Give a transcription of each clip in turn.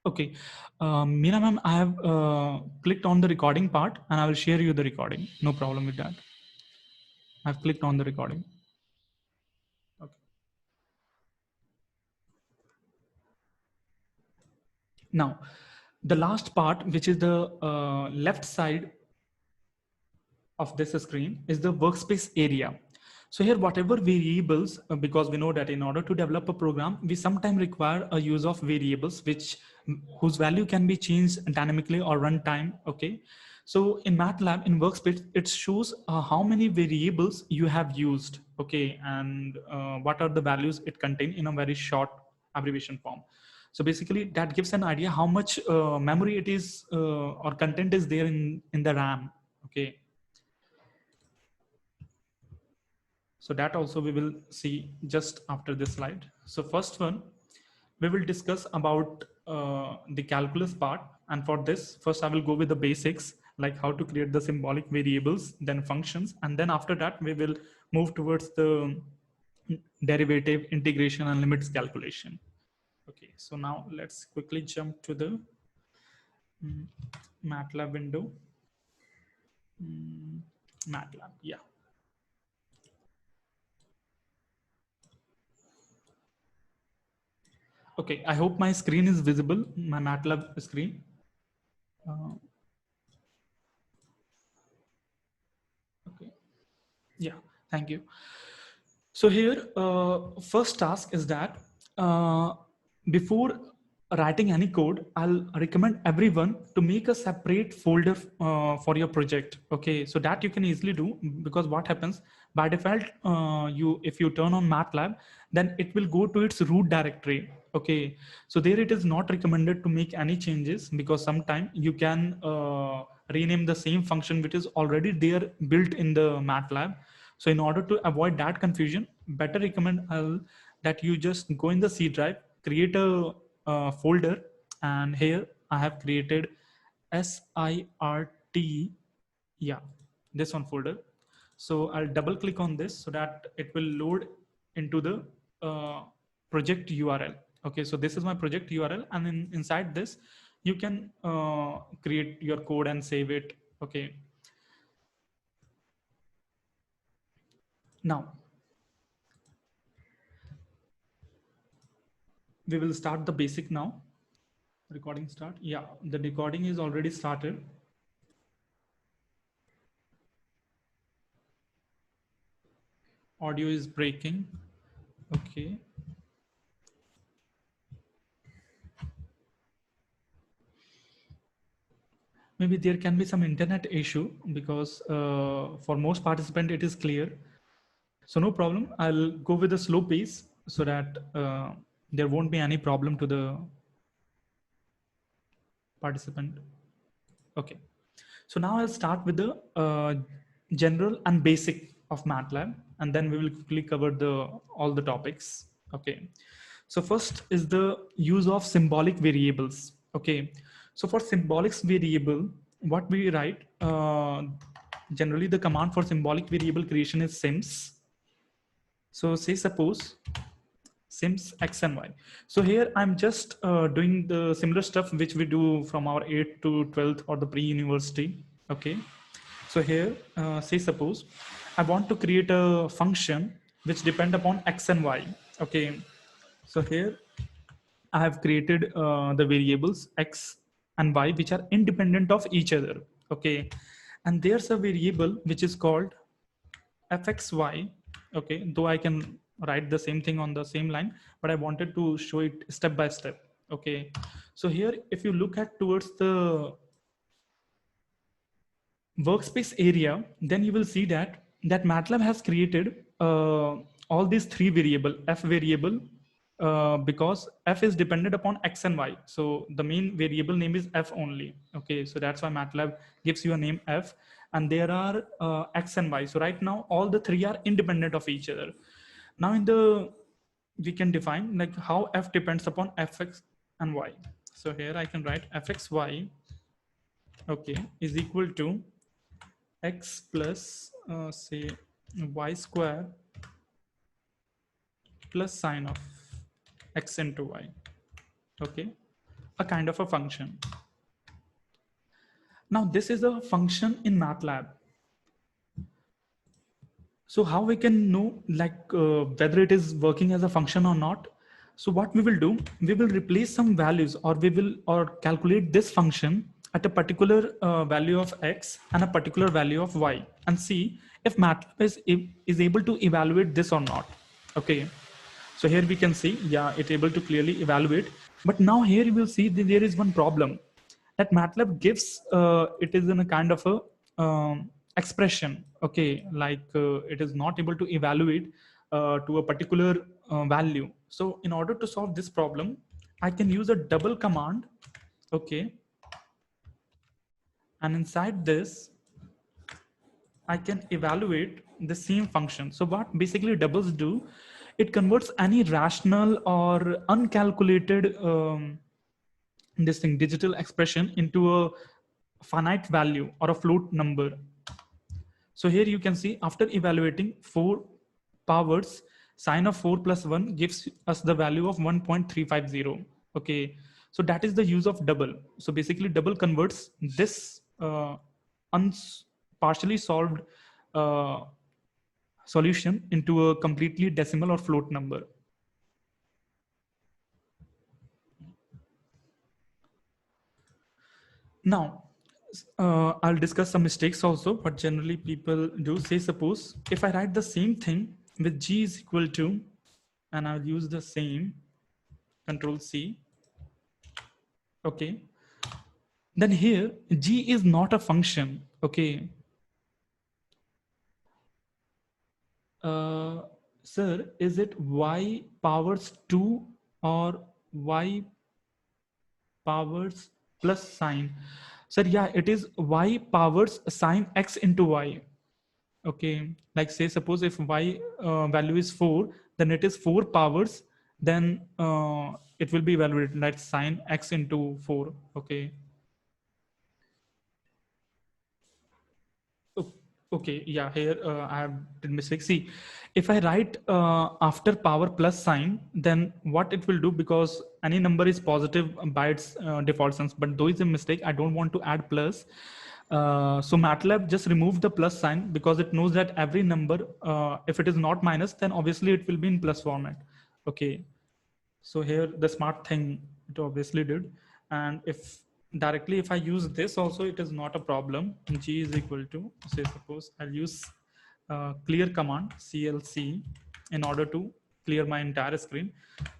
Okay, Meena ma'am, I have clicked on the recording part and I will share you the recording. No problem with that. I've clicked on the recording. Okay. Now, the last part, which is the left side of this screen, is the workspace area. So here, whatever variables, because we know that in order to develop a program, we sometimes require a use of variables whose value can be changed dynamically or runtime. Okay. So in MATLAB, in workspace, it shows how many variables you have used. Okay. And what are the values it contains in a very short abbreviation form. So basically that gives an idea how much memory it is or content is there in the RAM. Okay. So that also we will see just after this slide. So first one, we will discuss about the calculus part. And for this, first I will go with the basics, like how to create the symbolic variables, then functions. And then after that, we will move towards the derivative, integration, and limits calculation. Okay, so now let's quickly jump to the MATLAB window. MATLAB, yeah. Okay, I hope my screen is visible, my MATLAB screen. Okay, yeah, thank you. So here, first task is that before writing any code, I'll recommend everyone to make a separate folder for your project. Okay, so that you can easily do, because what happens by default, if you turn on MATLAB, then it will go to its root directory. Okay, so there it is not recommended to make any changes, because sometime you can rename the same function which is already there built in the MATLAB. So in order to avoid that confusion, better recommend that you just go in the C drive, create a folder, and here I have created SIRT, yeah, this one folder. So I'll double click on this so that it will load into the project URL. Okay, so this is my project URL, and inside this, you can create your code and save it. Okay. Now, we will start the basic now. Recording start. Yeah, the recording is already started. Audio is breaking. Okay. Maybe there can be some internet issue, because for most participant it is clear. So no problem. I'll go with a slow pace so that there won't be any problem to the participant. Okay. So now I'll start with the general and basic of MATLAB, and then we will quickly cover all the topics. Okay. So first is the use of symbolic variables. Okay. So for symbolic variable, what we write, generally the command for symbolic variable creation is sims. So say suppose sims x and y. So here I'm just doing the similar stuff which we do from our 8th to 12th or the pre-university. Okay. So here, say suppose I want to create a function which depend upon x and y. Okay. So here I have created the variables x and y which are independent of each other. Okay. And there's a variable which is called fxy. Okay, though I can write the same thing on the same line, but I wanted to show it step by step. Okay, so here if you look at towards the workspace area, then you will see that MATLAB has created all these three variable, f variable, because f is dependent upon x and y. So the main variable name is f only. Okay, so that's why MATLAB gives you a name f, and there are x and y. So right now all the three are independent of each other. Now we can define like how f depends upon fx and y. So here I can write fxy, okay, is equal to x plus say y square plus sine of x into y. Okay, a kind of a function. Now this is a function in MATLAB. So how we can know like whether it is working as a function or not? So what we will do, we will replace some values, or we will calculate this function at a particular value of x and a particular value of y, and see if MATLAB is able to evaluate this or not. Okay. So here we can see, yeah, it's able to clearly evaluate. But now here you will see that there is one problem, that MATLAB gives, it is in a kind of a expression. Okay, like it is not able to evaluate to a particular value. So in order to solve this problem, I can use a double command. Okay. And inside this, I can evaluate the same function. So what basically doubles do, it converts any rational or uncalculated this thing digital expression into a finite value or a float number. So here you can see, after evaluating 4 powers, sine of 4 plus 1 gives us the value of 1.350. Okay, so that is the use of double. So basically double converts this partially solved solution into a completely decimal or float number. Now, I'll discuss some mistakes also, but generally people do. Say, suppose if I write the same thing with g is equal to, and I'll use the same, control C. Okay. Then here, g is not a function. Okay. Sir, is it y powers 2 or y powers plus sine? Sir, yeah, it is y powers sine x into y. Okay, like say suppose if y value is 4, then it is 4 powers, then it will be evaluated like sine x into 4. Okay. Okay, yeah, here I have did mistake. See, if I write after power plus sign, then what it will do, because any number is positive by its default sense, but though it's a mistake, I don't want to add plus. So MATLAB just remove the plus sign, because it knows that every number, if it is not minus, then obviously it will be in plus format. Okay, so here the smart thing it obviously did. And if I use this also, it is not a problem. G is equal to, say suppose I'll use clear command CLC in order to clear my entire screen.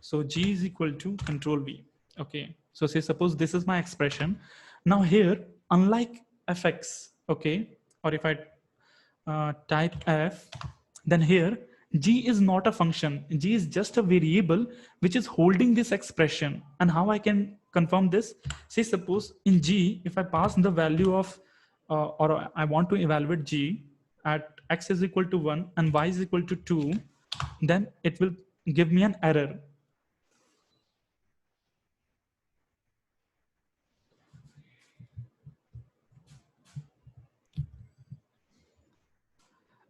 So G is equal to control V. Okay, so say suppose this is my expression. Now here, unlike fx, okay, or if I type f, then here g is not a function. G is just a variable which is holding this expression. And how I can confirm this? Say suppose in g, if I pass the value of or I want to evaluate g at x is equal to 1 and y is equal to 2, then it will give me an error.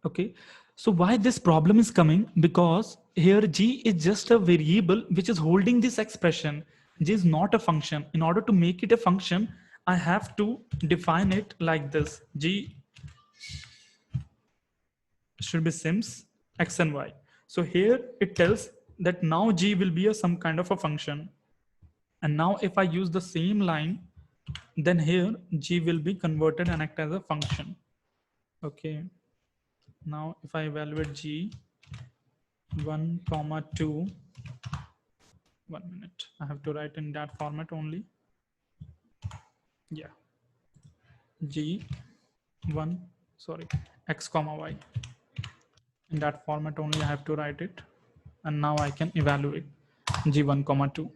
Okay, so why this problem is coming? Because here g is just a variable which is holding this expression. G is not a function. In order to make it a function, I have to define it like this. G should be sims x and y. So here it tells that now g will be some kind of a function. And now if I use the same line, then here g will be converted and act as a function. Okay. Now if I evaluate g 1 comma 2, 1 minute, I have to write in that format only. Yeah, g 1, sorry, x comma y, in that format only I have to write it. And now I can evaluate g 1 comma 2.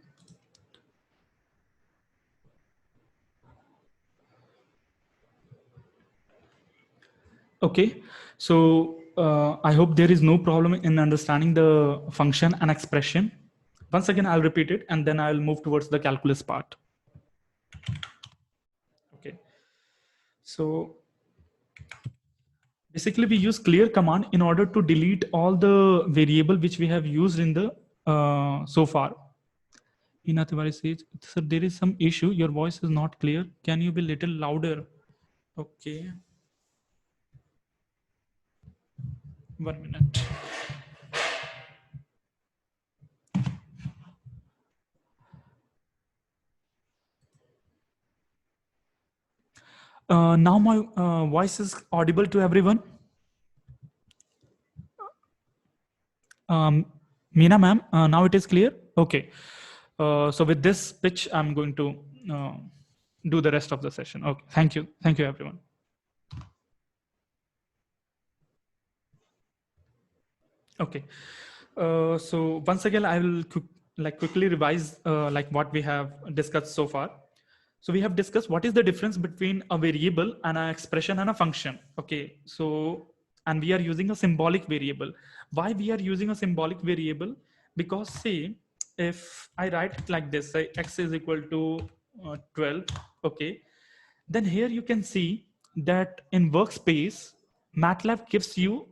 Okay, so I hope there is no problem in understanding the function and expression. Once again, I'll repeat it and then I'll move towards the calculus part. Okay, so basically we use clear command in order to delete all the variable which we have used in the so far. Ina Tiwari says, sir, there is some issue. Your voice is not clear. Can you be little louder? Okay. 1 minute. Now my voice is audible to everyone. Meena ma'am, now it is clear. Okay. So with this pitch, I'm going to do the rest of the session. Okay. Thank you. Thank you, everyone. Okay. So once again, I will quickly revise like what we have discussed so far. So we have discussed what is the difference between a variable and an expression and a function. Okay. So, and we are using a symbolic variable. Why we are using a symbolic variable? Because say, if I write it like this, say x is equal to 12. Okay. Then here you can see that in workspace, MATLAB gives you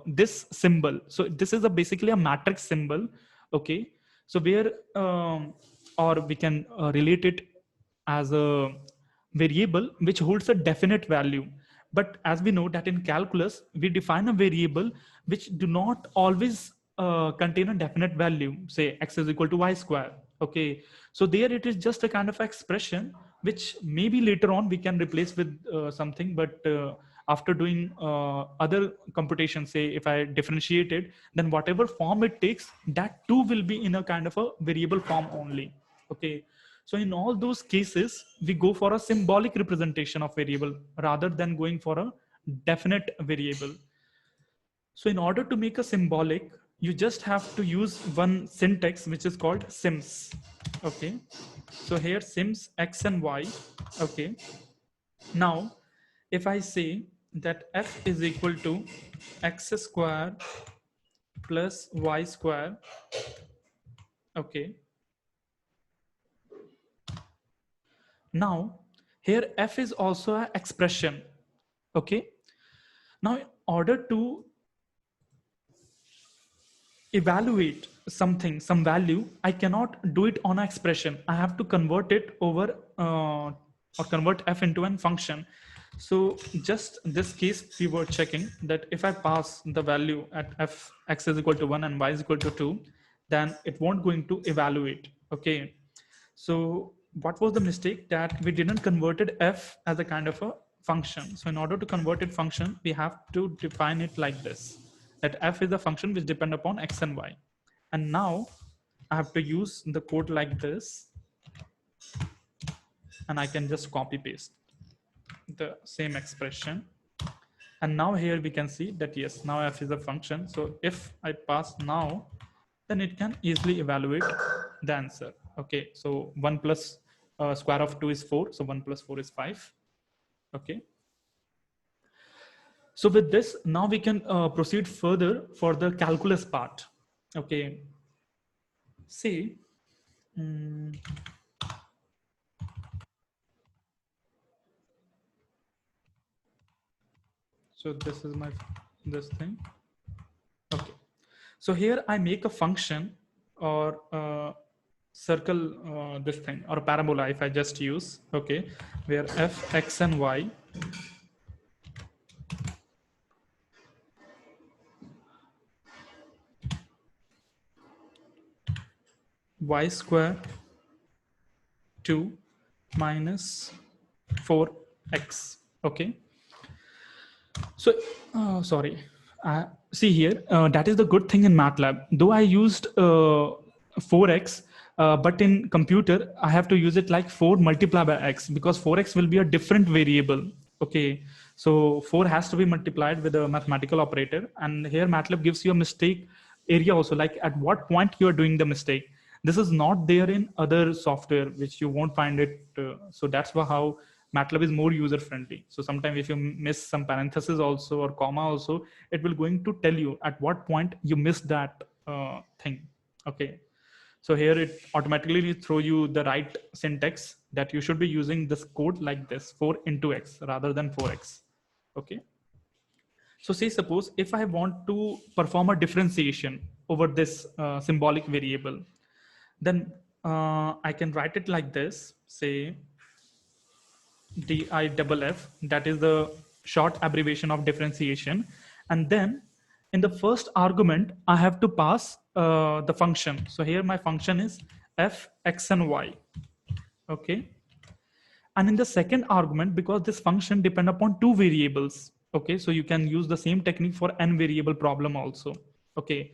this symbol. So this is basically a matrix symbol. Okay. So where, or we can relate it as a variable which holds a definite value. But as we know that in calculus, we define a variable which do not always contain a definite value, say x is equal to y square. Okay. So there it is just a kind of expression which maybe later on we can replace with something, but after doing other computation, say if I differentiate it, then whatever form it takes, that too will be in a kind of a variable form only. Okay. So in all those cases, we go for a symbolic representation of variable rather than going for a definite variable. So in order to make a symbolic, you just have to use one syntax which is called sims. Okay. So here sims x and y. Okay. Now, if I say that f is equal to x square plus y square. Okay. Now, here f is also an expression. Okay. Now, in order to evaluate something, some value, I cannot do it on an expression. I have to convert it over or convert f into a function. So just this case, we were checking that if I pass the value at f x is equal to 1 and y is equal to 2, then it won't going to evaluate. Okay. So what was the mistake? That we didn't converted f as a kind of a function. So in order to convert it function, we have to define it like this, that f is a function which depend upon x and y. And now I have to use the code like this, and I can just copy paste the same expression. And now here we can see that yes, now f is a function. So if I pass now, then it can easily evaluate the answer. Okay, so 1 plus square of 2 is 4. So 1 plus 4 is 5. Okay. So with this, now we can proceed further for the calculus part. Okay. See, so this is this thing. Okay. So here I make a function or circle this thing or a parabola if I just use, okay, where f, x and y square 2 minus 4x. Okay. So, sorry. See here, that is the good thing in MATLAB. Though I used 4x, but in computer, I have to use it like 4 multiplied by x because 4x will be a different variable. Okay. So 4 has to be multiplied with a mathematical operator. And here MATLAB gives you a mistake area also, like at what point you are doing the mistake. This is not there in other software, which you won't find it. So that's how MATLAB is more user friendly. So sometimes if you miss some parenthesis also or comma also, it will going to tell you at what point you missed that thing. Okay. So here it automatically throw you the right syntax that you should be using this code like this 4 into x rather than 4x. Okay. So say suppose if I want to perform a differentiation over this symbolic variable, then I can write it like this, say DIFF, that is the short abbreviation of differentiation. And then in the first argument, I have to pass the function. So here my function is f, x, and y. Okay. And in the second argument, because this function depend upon two variables, okay, so you can use the same technique for n variable problem also. Okay,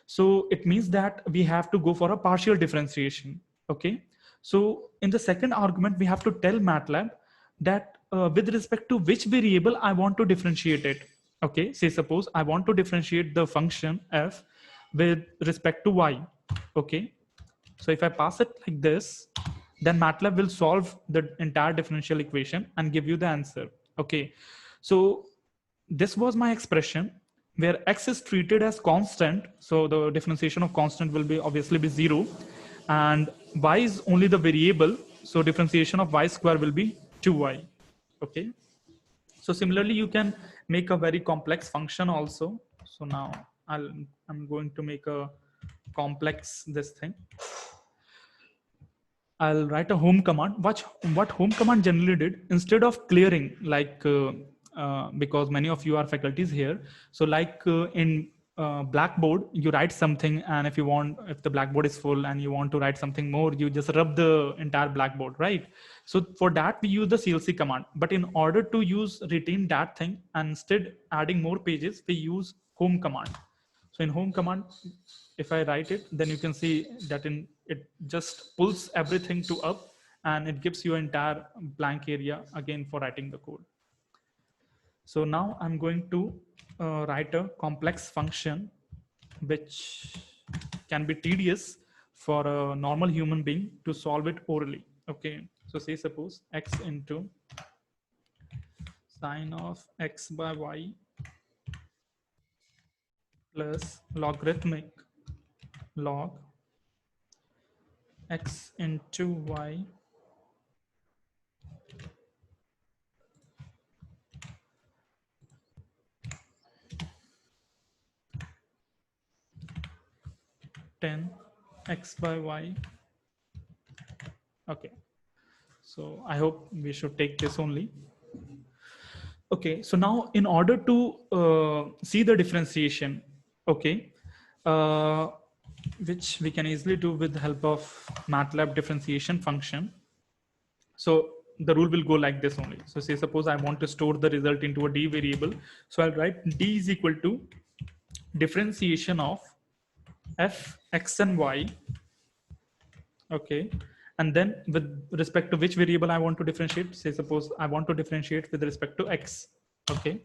so it means that we have to go for a partial differentiation. Okay, so in the second argument, we have to tell MATLAB that with respect to which variable I want to differentiate it. Okay, say suppose I want to differentiate the function f with respect to y. Okay, so if I pass it like this, then MATLAB will solve the entire differential equation and give you the answer. Okay, so this was my expression where x is treated as constant. So the differentiation of constant will be obviously be 0, and y is only the variable. So differentiation of y square will be 2y. Okay. So similarly, you can make a very complex function also. So now I'm going to make a complex this thing. I'll write a home command. What home command generally did, instead of clearing, like because many of you are faculties here, so like in Blackboard, you write something, and if the Blackboard is full and you want to write something more, you just rub the entire Blackboard, right? So for that we use the CLC command. But in order to retain that thing and instead adding more pages, we use home command. So in home command, if I write it, then you can see that it just pulls everything to up, and it gives you an entire blank area again for writing the code. So now I'm going to write a complex function which can be tedious for a normal human being to solve it orally. Okay, so say suppose x into sine of x by y plus logarithmic log x into y ten x by y. Okay, so I hope we should take this only. Okay, so now in order to see the differentiation, okay, which we can easily do with the help of MATLAB differentiation function. So the rule will go like this only. So say suppose I want to store the result into a D variable. So I'll write D is equal to differentiation of f, x, and y. Okay, and then with respect to which variable I want to differentiate, say suppose I want to differentiate with respect to x. Okay,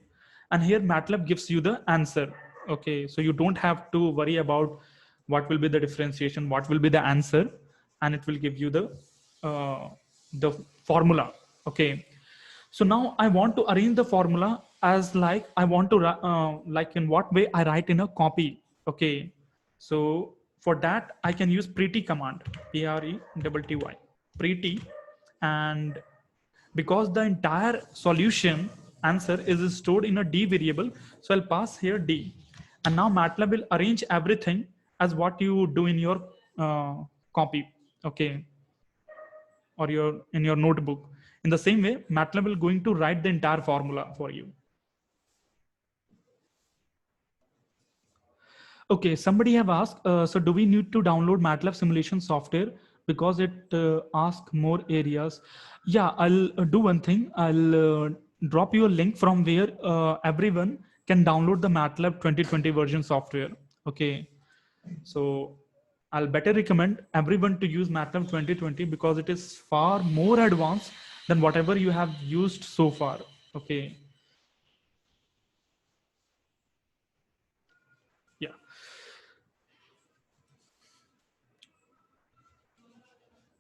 and here MATLAB gives you the answer. Okay, so you don't have to worry about what will be the differentiation, what will be the answer, and it will give you the formula. Okay, so now I want to arrange the formula as like I want to like in what way I write in a copy. Okay, so for that I can use pretty command, pretty, pretty, and because the entire solution answer is stored in a D variable, so I'll pass here D, and now MATLAB will arrange everything as what you do in your copy, okay, or in your notebook. In the same way, MATLAB will going to write the entire formula for you. Okay, somebody have asked, so do we need to download MATLAB simulation software because it asks more areas? Yeah, I'll do one thing. I'll drop you a link from where everyone can download the MATLAB 2020 version software. Okay, so I'll better recommend everyone to use MATLAB 2020 because it is far more advanced than whatever you have used so far. Okay. Yeah.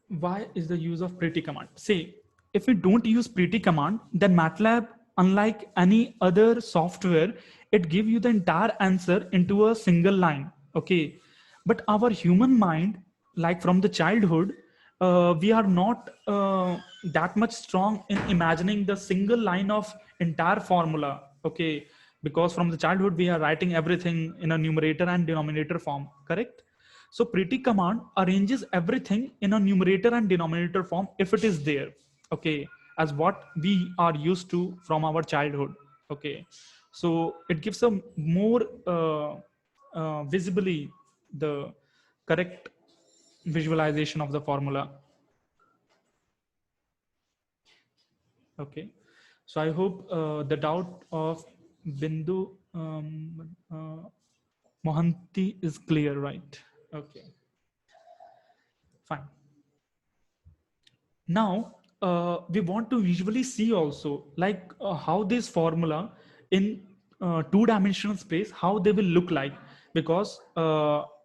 Why is the use of pretty command? Say, if we don't use pretty command, then MATLAB, unlike any other software, it gives you the entire answer into a single line. Okay. But our human mind, like from the childhood, we are not that much strong in imagining the single line of entire formula. Okay. Because from the childhood, we are writing everything in a numerator and denominator form, correct? So pretty command arranges everything in a numerator and denominator form if it is there, okay, as what we are used to from our childhood, okay. So it gives a more visibly the correct visualization of the formula, okay. So I hope the doubt of Bindu Mohanty is clear, right? Okay, fine. Now we want to visually see also like how this formula in two-dimensional space, how they will look like, because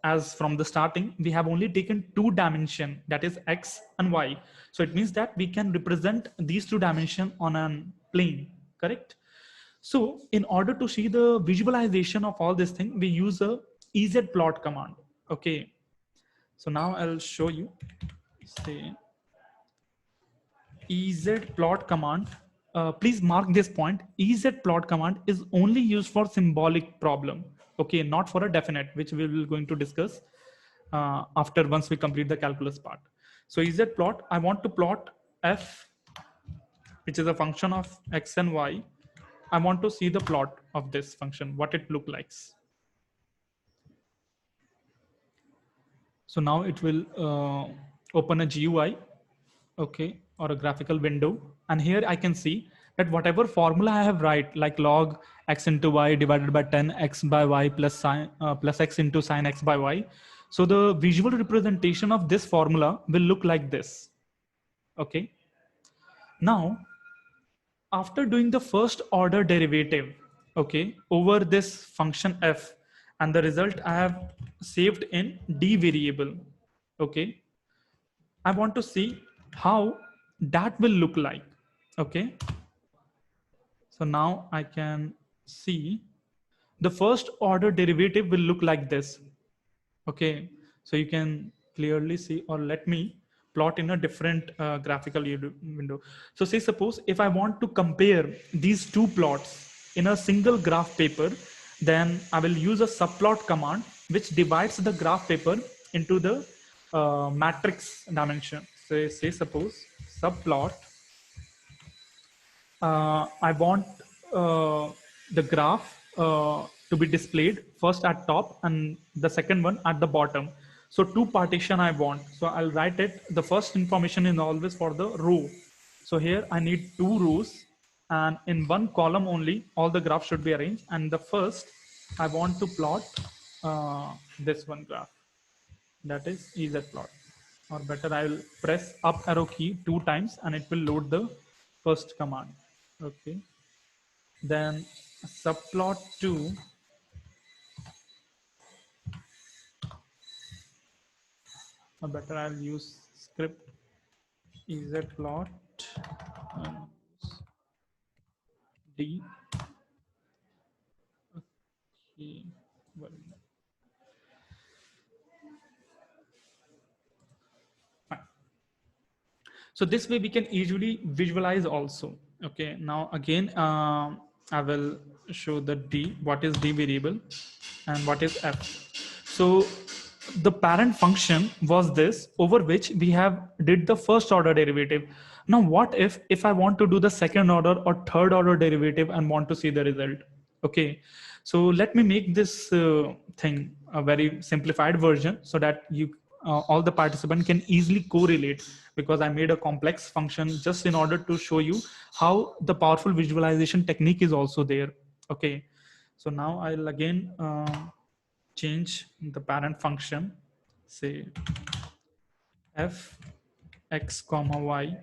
as from the starting we have only taken two dimension, that is x and y. So it means that we can represent these two dimension on a plane, correct? So in order to see the visualization of all this thing, we use a ezplot command, okay. So now I'll show you, say ezplot command. Please mark this point. Ezplot command is only used for symbolic problem, okay, not for a definite, which we will going to discuss after once we complete the calculus part. So ezplot, I want to plot f, which is a function of x and y. I want to see the plot of this function, what it look like. So now it will open a GUI, okay, or a graphical window. And here I can see that whatever formula I have write, like log x into y divided by 10 x by y plus sine plus x into sine x by y. So the visual representation of this formula will look like this, okay. Now, after doing the first order derivative, okay, over this function f, and the result I have saved in d variable, okay, I want to see how that will look like, okay. So now I can see the first order derivative will look like this, okay. So you can clearly see, or let me plot in a different graphical window. So say suppose if I want to compare these two plots in a single graph paper, then I will use a subplot command which divides the graph paper into the matrix dimension. So say suppose subplot, I want the graph to be displayed first at top and the second one at the bottom. So two partition I want. So I'll write it. The first information is always for the row. So here I need two rows, and in one column only all the graphs should be arranged. And the first I want to plot this one graph, that is ezplot. Or better, I will press up arrow key two times and it will load the first command. Okay. Then subplot 2, or better, I'll use script ezplot d. Okay. Fine. So this way we can easily visualize also. Okay. Now again, I will show the d, what is d variable and what is f. So the parent function was this, over which we have did the first order derivative. Now what if I want to do the second order or third order derivative and want to see the result? Okay, so let me make this thing a very simplified version so that you all the participant can easily correlate, because I made a complex function just in order to show you how the powerful visualization technique is also there. Okay, so now I'll again change the parent function, say f x comma y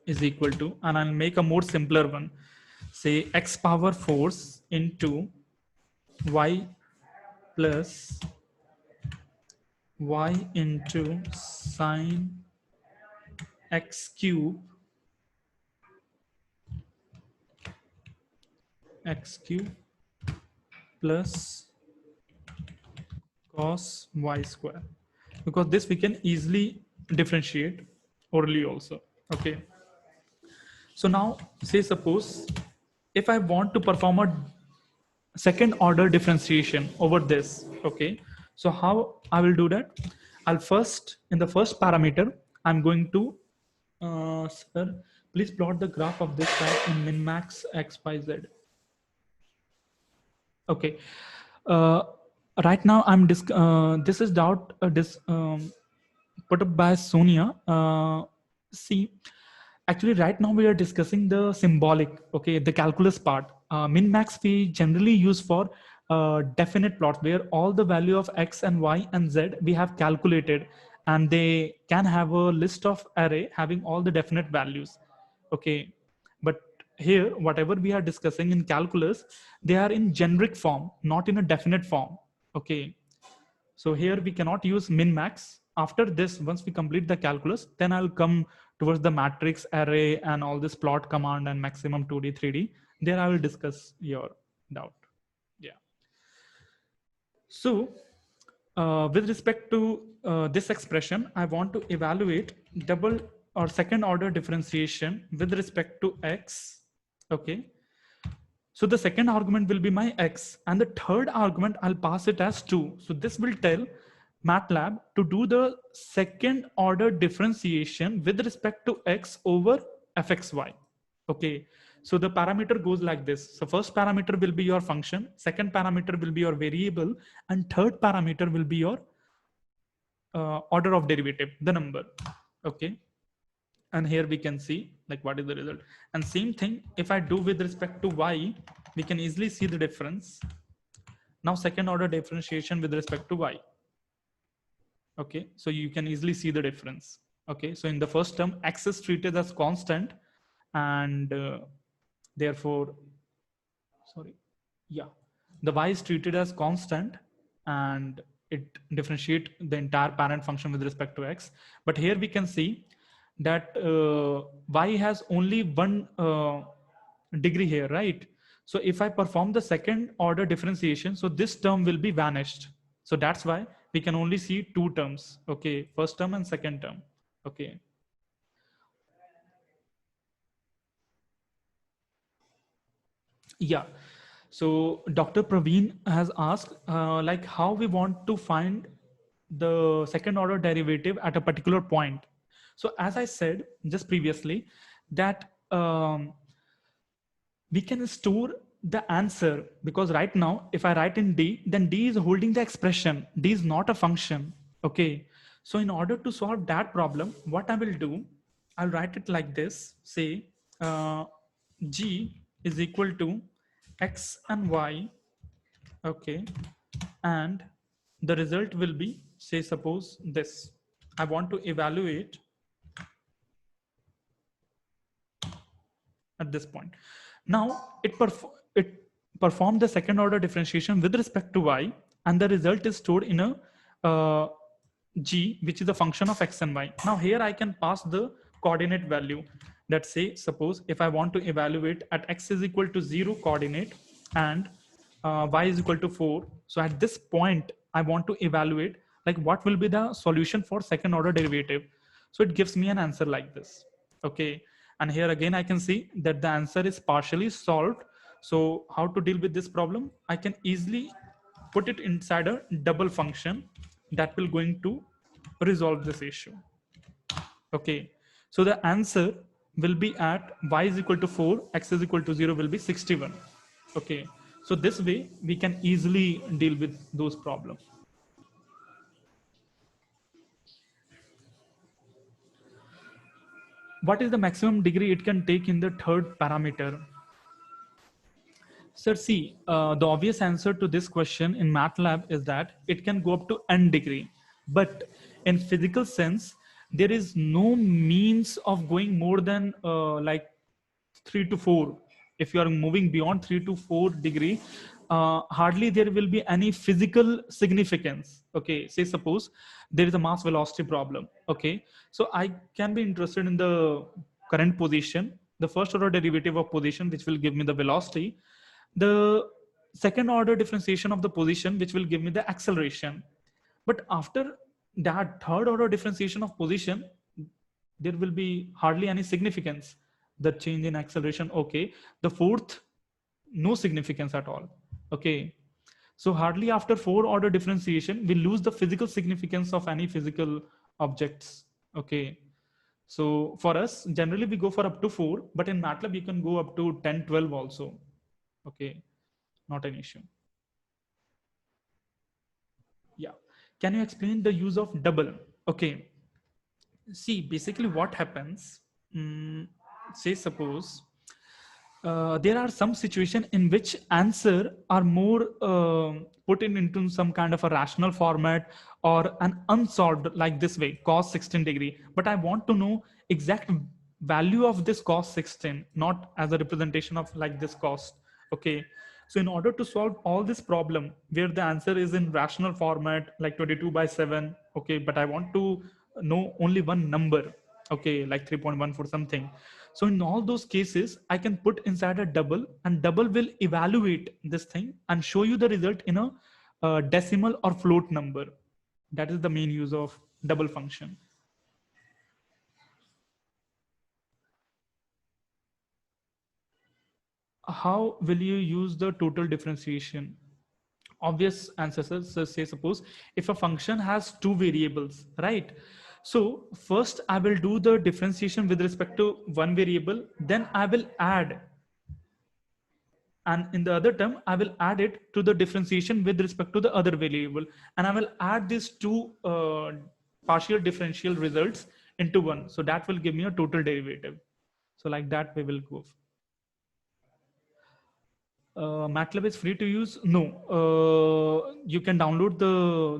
is equal to, and I'll make a more simpler one, say x power 4 into y plus y into sine x cube plus cos y square, because this we can easily differentiate orally also. Okay, so now say suppose if I want to perform a second order differentiation over this, okay, So how I will do that? I'll first, in the first parameter, I'm going to, sir, please plot the graph of this type in min-max x, y, z. Okay. Uh, right now, this is doubt put up by Sonia. See, actually, right now we are discussing the symbolic, okay, the calculus part. Min-max we generally use for definite plots where all the value of x and y and z we have calculated, and they can have a list of array having all the definite values. Okay, but here whatever we are discussing in calculus, they are in generic form, not in a definite form. Okay, so here we cannot use min max. After this, once we complete the calculus, then I'll come towards the matrix array and all this plot command and maximum 2D, 3D. There I will discuss your doubt. Yeah. So with respect to this expression, I want to evaluate double or second order differentiation with respect to x. Okay. So the second argument will be my x, and the third argument I'll pass it as 2. So this will tell MATLAB to do the second order differentiation with respect to x over fxy. Okay, so the parameter goes like this. So first parameter will be your function, second parameter will be your variable, and third parameter will be your order of derivative, the number. Okay, and here we can see like what is the result. And same thing if I do with respect to y, we can easily see the difference. Now second order differentiation with respect to y. Okay, so you can easily see the difference. Okay, so in the first term x is treated as constant, and therefore, sorry, yeah, the y is treated as constant, and it differentiate the entire parent function with respect to x. But here we can see that y has only one degree here, right? So if I perform the second order differentiation, so this term will be vanished. So that's why we can only see two terms. Okay, first term and second term. Okay. Yeah. So Dr. Praveen has asked like how we want to find the second order derivative at a particular point. So as I said just previously that we can store the answer, because right now if I write in D, then D is holding the expression. D is not a function. Okay. So in order to solve that problem, what I will do, I'll write it like this. Say G is equal to X and Y. Okay. And the result will be, say, suppose this. I want to evaluate at this point. Now it performed the second order differentiation with respect to y, and the result is stored in a g, which is a function of x and y. Now here I can pass the coordinate value. Let's say, suppose if I want to evaluate at x is equal to 0 coordinate and y is equal to 4. So at this point, I want to evaluate like what will be the solution for second order derivative. So it gives me an answer like this. Okay. And here again, I can see that the answer is partially solved. So how to deal with this problem? I can easily put it inside a double function that will going to resolve this issue. Okay. So the answer will be at y is equal to 4, x is equal to 0 will be 61. Okay. So this way we can easily deal with those problems. What is the maximum degree it can take in the third parameter? Sir, see, the obvious answer to this question in MATLAB is that it can go up to n degree. But in physical sense, there is no means of going more than like 3 to 4. If you are moving beyond 3 to 4 degree, hardly there will be any physical significance. Okay, say suppose there is a mass velocity problem. Okay, so I can be interested in the current position, the first order derivative of position, which will give me the velocity, the second order differentiation of the position, which will give me the acceleration. But after that third order differentiation of position, there will be hardly any significance. The change in acceleration, okay. The fourth, no significance at all. Okay. So hardly after 4 order differentiation, we lose the physical significance of any physical objects. Okay. So for us, generally we go for up to 4, but in MATLAB, you can go up to 10, 12 also. Okay. Not an issue. Yeah. Can you explain the use of double? Okay. See, basically what happens, say suppose there are some situation in which answer are more put in into some kind of a rational format or an unsolved like this way cos 16 degree, but I want to know exact value of this cos 16, not as a representation of like this cost. Okay, so in order to solve all this problem where the answer is in rational format like 22 by 7, okay, but I want to know only one number, okay, like 3.1 for something. So in all those cases, I can put inside a double, and double will evaluate this thing and show you the result in a decimal or float number. That is the main use of double function. How will you use the total differentiation? Obvious answer, sir. So say suppose if a function has two variables, right? So first I will do the differentiation with respect to one variable, then I will add, and in the other term I will add it to the differentiation with respect to the other variable, and I will add these two partial differential results into one, so that will give me a total derivative. So like that we will go. MATLAB is free to use? No. You can download the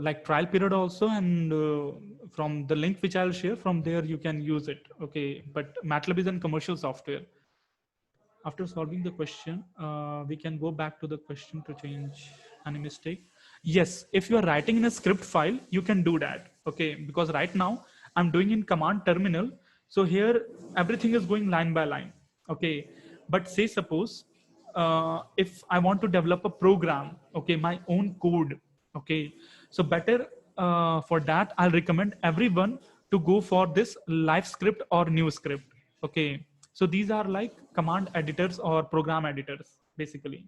like trial period also, and from the link which I'll share, from there you can use it. Okay, but MATLAB is a commercial software. After solving the question, we can go back to the question to change any mistake. Yes, if you are writing in a script file, you can do that. Okay, because right now I'm doing in command terminal. So here everything is going line by line. Okay, but say suppose if I want to develop a program, okay, my own code. Okay, so better for that, I'll recommend everyone to go for this live script or new script. Okay, so these are like command editors or program editors, basically.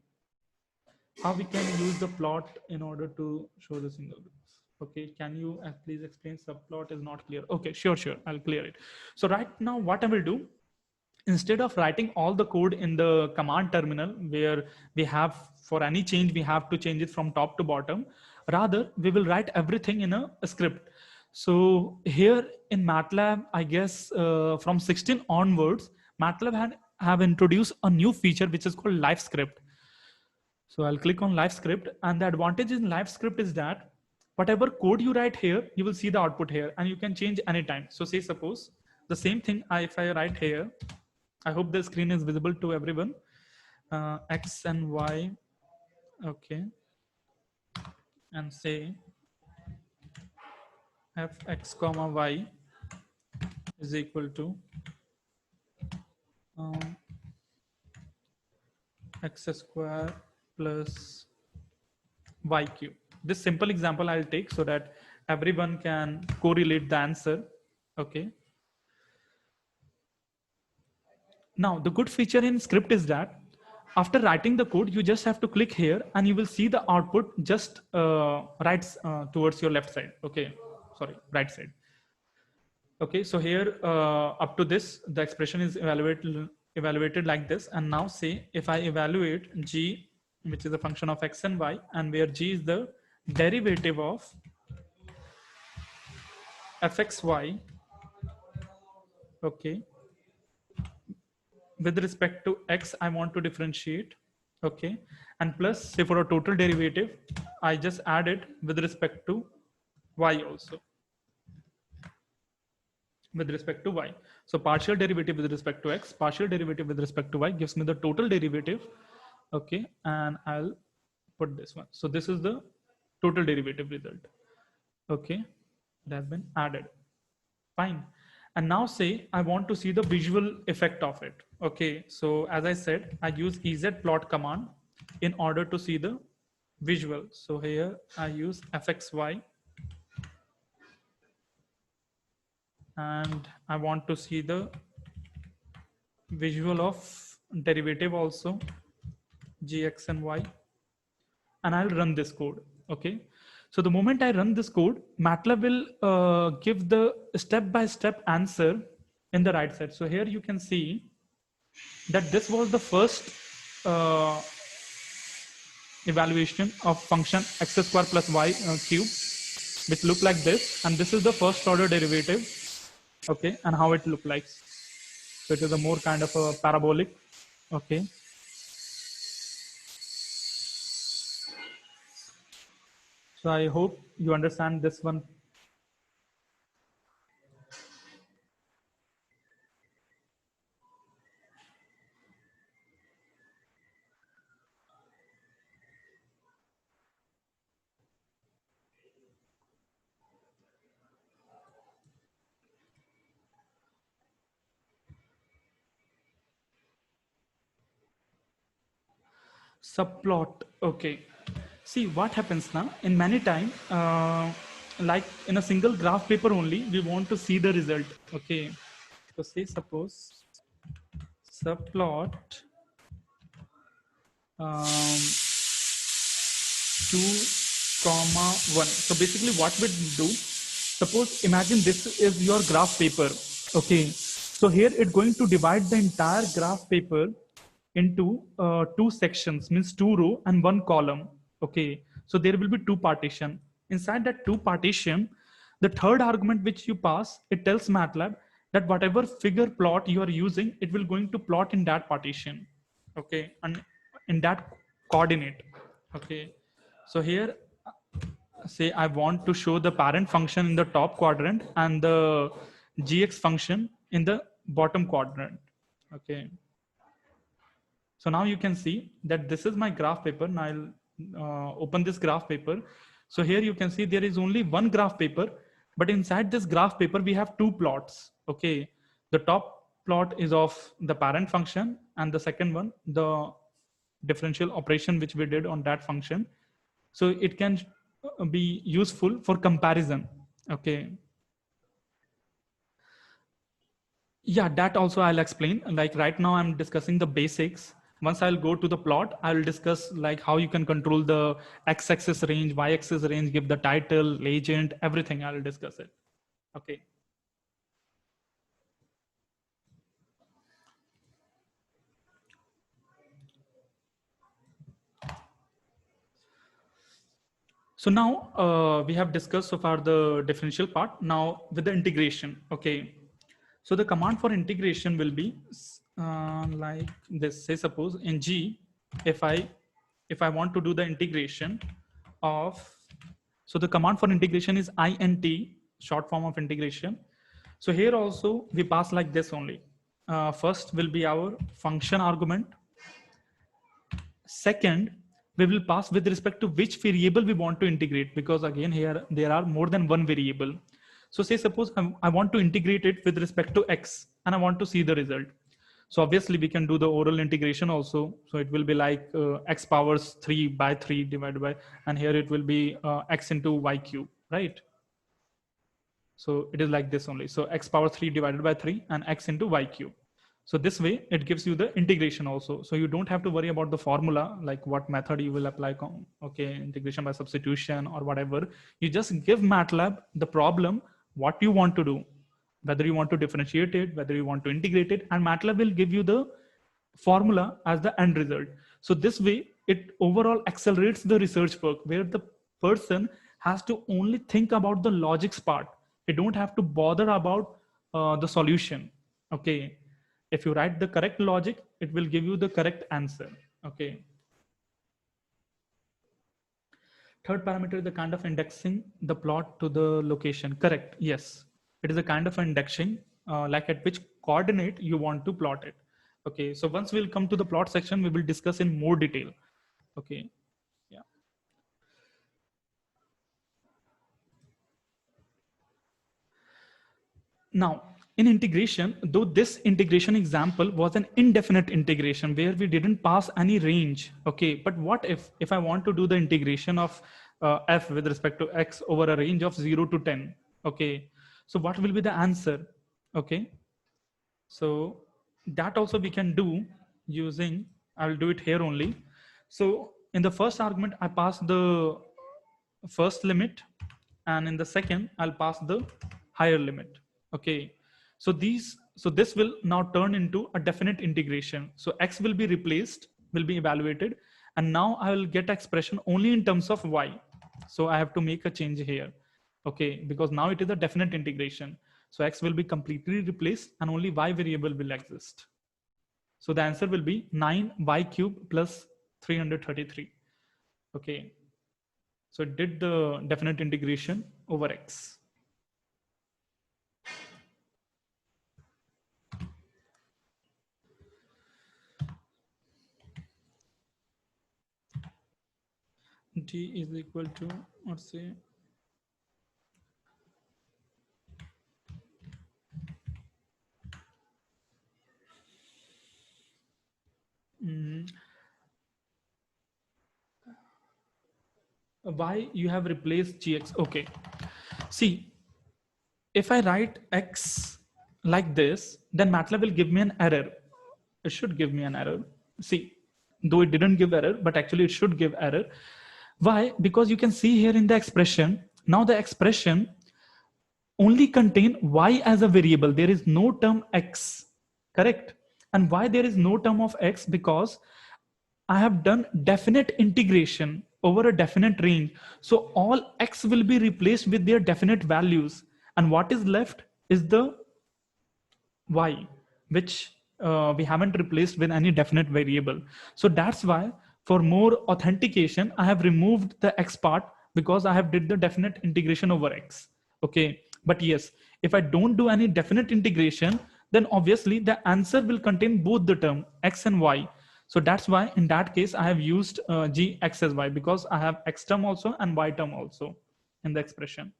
How we can use the plot in order to show the single groups? Okay, can you please explain subplot is not clear? Okay, sure, I'll clear it. So right now, what I will do, instead of writing all the code in the command terminal where we have for any change we have to change it from top to bottom, rather we will write everything in a script. So here in MATLAB, I guess from 16 onwards, MATLAB have introduced a new feature which is called live script. So I'll click on live script, and the advantage in live script is that whatever code you write here, you will see the output here, and you can change anytime. So say suppose the same thing if I write here, I hope the screen is visible to everyone. X and Y, okay, and say fx comma y is equal to um, x square plus y cube. This simple example I'll take so that everyone can correlate the answer. Okay. Now, the good feature in script is that after writing the code, you just have to click here and you will see the output just right towards your left side. Okay, sorry, right side. Okay, so here up to this, the expression is evaluated like this. And now say if I evaluate g, which is a function of x and y, and where g is the derivative of fxy, okay, with respect to x I want to differentiate, okay, and plus say for a total derivative I just add it with respect to y also, with respect to y. So partial derivative with respect to x, partial derivative with respect to y gives me the total derivative. Okay, and I'll put this one. So this is the total derivative result. Okay, it has been added. Fine. And now say I want to see the visual effect of it. Okay, so as I said, I use ezplot command in order to see the visual. So here I use fxy, and I want to see the visual of derivative also, gx and y. and I'll run this code. Okay. So the moment I run this code, MATLAB will give the step-by-step answer in the right side. So here you can see that this was the first uh, evaluation of function x square plus y cube, which look like this, and this is the first order derivative. Okay, and how it look like. So it is a more kind of a parabolic. Okay. So I hope you understand this one. Subplot. Okay. See what happens now in many time, like in a single graph paper only, we want to see the result. Okay. So say suppose subplot um, 2 comma 1. So basically what we do, suppose imagine this is your graph paper. Okay, so here it's going to divide the entire graph paper into two sections, means two row and one column. Okay, so there will be two partition. Inside that two partition, the third argument which you pass, it tells MATLAB that whatever figure plot you are using, it will going to plot in that partition. Okay, and in that coordinate. Okay, so here say I want to show the parent function in the top quadrant and the gx function in the bottom quadrant. Okay, so now you can see that this is my graph paper. Now I'll open this graph paper. So here you can see there is only one graph paper, but inside this graph paper we have two plots. Okay, the top plot is of the parent function, and the second one the differential operation which we did on that function. So it can be useful for comparison. Okay, yeah, that also I'll explain. Like right now I'm discussing the basics. Once I'll go to the plot, I'll discuss like how you can control the x-axis range, y-axis range, give the title, legend, everything. I'll discuss it. Okay. So now we have discussed so far the differential part. Now with the integration. Okay. So the command for integration will be like this. Say suppose in G, if I want to do the integration of, so the command for integration is int, short form of integration. So here also we pass like this only. First will be our function argument. Second, we will pass with respect to which variable we want to integrate, because again here there are more than one variable. So say suppose I want to integrate it with respect to x and I want to see the result. So obviously we can do the oral integration also. So it will be like x powers 3 by 3 divided by, and here it will be x into y cube, right? So it is like this only. So x power 3 divided by 3 and x into y cube. So this way it gives you the integration also. So you don't have to worry about the formula, like what method you will apply, okay, integration by substitution or whatever. You just give MATLAB the problem, what you want to do, whether you want to differentiate it, whether you want to integrate it, and MATLAB will give you the formula as the end result. So this way it overall accelerates the research work, where the person has to only think about the logics part. They don't have to bother about the solution. Okay, if you write the correct logic, it will give you the correct answer. Okay, third parameter is the kind of indexing the plot to the location. Correct, yes, it is a kind of indexing, like at which coordinate you want to plot it. Okay, so once we'll come to the plot section, we will discuss in more detail. Okay, yeah. Now, in integration, though this integration example was an indefinite integration where we didn't pass any range. Okay, but what if I want to do the integration of f with respect to x over a range of 0 to 10? Okay, so what will be the answer? Okay, so that also we can do using, I'll do it here only. So in the first argument, I pass the first limit, and in the second, I'll pass the higher limit. Okay. So this will now turn into a definite integration. So x will be replaced, will be evaluated, and now I will get expression only in terms of y. So I have to make a change here. Okay, because now it is a definite integration. So x will be completely replaced and only y variable will exist. So the answer will be 9y cube plus 333. Okay. So it did the definite integration over x. T is equal to, let's say, why you have replaced gx. Okay. See, if I write x like this, then MATLAB will give me an error. It should give me an error. See, though it didn't give error, but actually it should give error. Why? Because you can see here in the expression, now the expression only contain y as a variable. There is no term x, correct? And why there is no term of x? Because I have done definite integration over a definite range. So all x will be replaced with their definite values. And what is left is the y, which we haven't replaced with any definite variable. So that's why for more authentication, I have removed the x part because I have did the definite integration over x. Okay. But yes, if I don't do any definite integration, then obviously the answer will contain both the term x and y. So that's why in that case, I have used g x as y because I have x term also and y term also in the expression.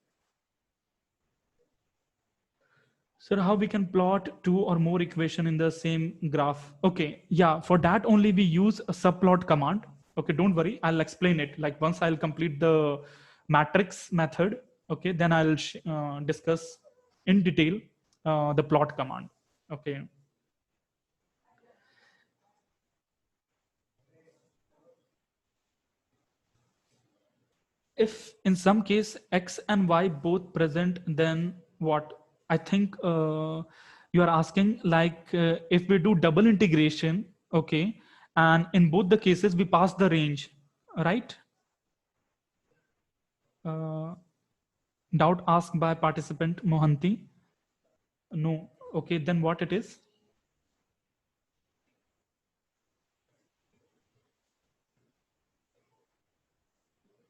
So how we can plot two or more equation in the same graph? Okay, yeah, for that only we use a subplot command. Okay, don't worry, I'll explain it. Like once I'll complete the matrix method, okay, then I'll discuss in detail the plot command. Okay. If in some case x and y both present, then what? I think you are asking like if we do double integration, okay, and in both the cases we pass the range, right? uh, Doubt asked by participant Mohanty. No. Okay, then what it is?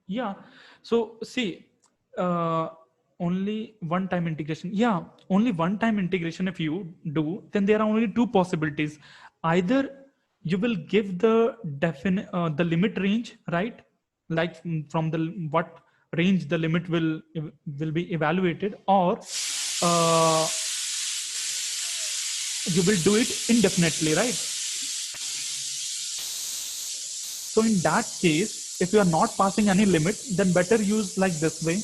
Yeah. So see, uh, only one time integration. Yeah, only one time integration. If you do, then there are only two possibilities. Either you will give the definite the limit range, right? Like from the what range the limit will be evaluated, or uh, you will do it indefinitely, right? So in that case, if you are not passing any limit, then better use like this way.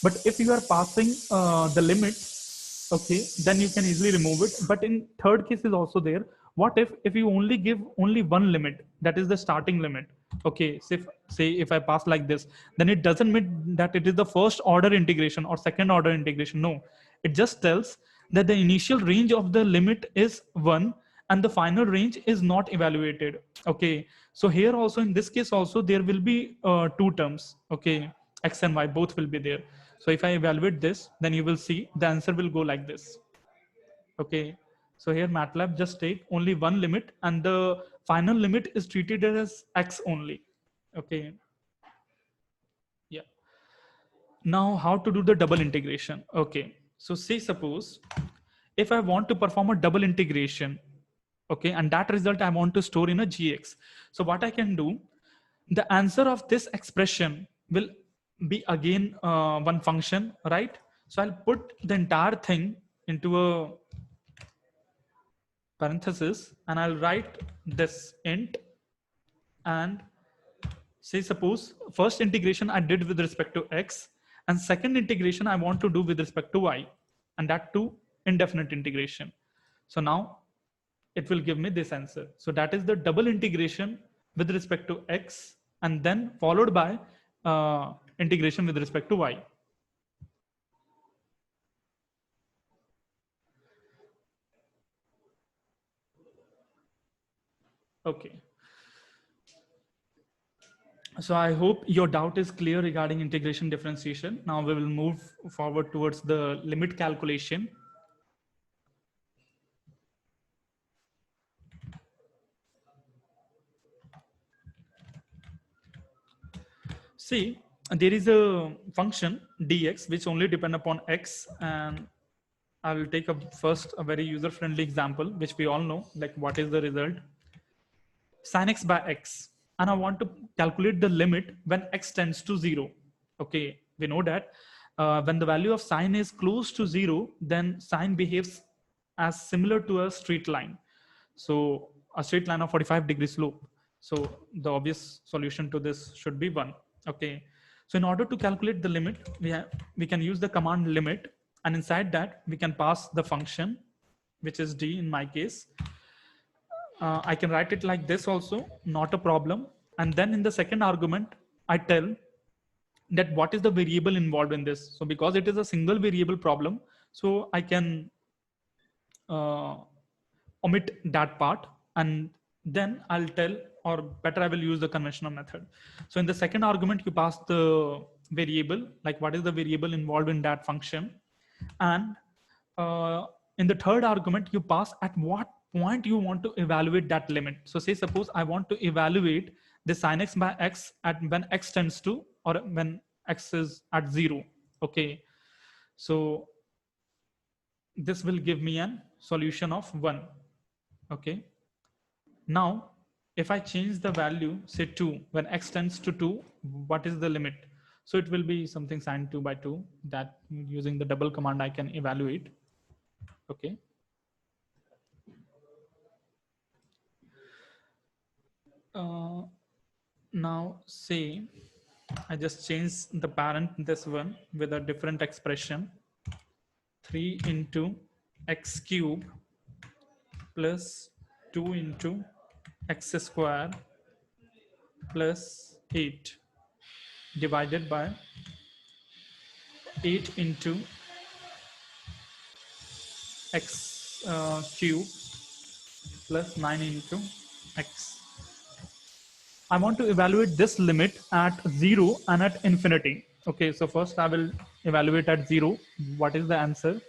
But if you are passing the limit, okay, then you can easily remove it. But in third case is also there. What if you only give only one limit, that is the starting limit? Okay, so say if I pass like this, then it doesn't mean that it is the first order integration or second order integration. No, it just tells that the initial range of the limit is one and the final range is not evaluated. Okay, so here also in this case also there will be two terms. Okay, x and y both will be there. So if I evaluate this, then you will see the answer will go like this. Okay. So here MATLAB just take only one limit and the final limit is treated as x only. Okay. Yeah. Now how to do the double integration? Okay. So say suppose if I want to perform a double integration, okay, and that result I want to store in a GX. So what I can do, the answer of this expression will be again one function, right? So I'll put the entire thing into a parenthesis and I'll write this int, and say suppose first integration I did with respect to x and second integration I want to do with respect to y, and that too indefinite integration. So now it will give me this answer. So that is the double integration with respect to x and then followed by integration with respect to y. Okay. So I hope your doubt is clear regarding integration differentiation. Now we will move forward towards the limit calculation. See, there is a function dx which only depend upon x, and I will take first a very user-friendly example, which we all know, like what is the result? Sin x by x. And I want to calculate the limit when x tends to 0. Okay, we know that when the value of sine is close to 0, then sine behaves as similar to a straight line. So a straight line of 45-degree slope. So the obvious solution to this should be 1. Okay. So in order to calculate the limit, we can use the command limit, and inside that we can pass the function, which is d in my case. I can write it like this also, not a problem. And then in the second argument, I tell that what is the variable involved in this. So because it is a single variable problem, so I can omit that part, and then I'll tell, or better, I will use the conventional method. So in the second argument, you pass the variable, like what is the variable involved in that function. And in the third argument, you pass at what point you want to evaluate that limit. So say, suppose I want to evaluate the sin x by x at when x tends to, or when x is at 0. Okay. So this will give me a solution of 1. Okay. Now, if I change the value, say 2, when x tends to 2, what is the limit? So it will be something sine 2 by 2, that using the double command I can evaluate. Okay. Now say I just change the parent, this one, with a different expression, 3 into x cube plus 2 into x square plus 8 divided by 8 into x cube plus 9 into x. I want to evaluate this limit at 0 and at infinity. Okay, so first I will evaluate at 0. What is the answer?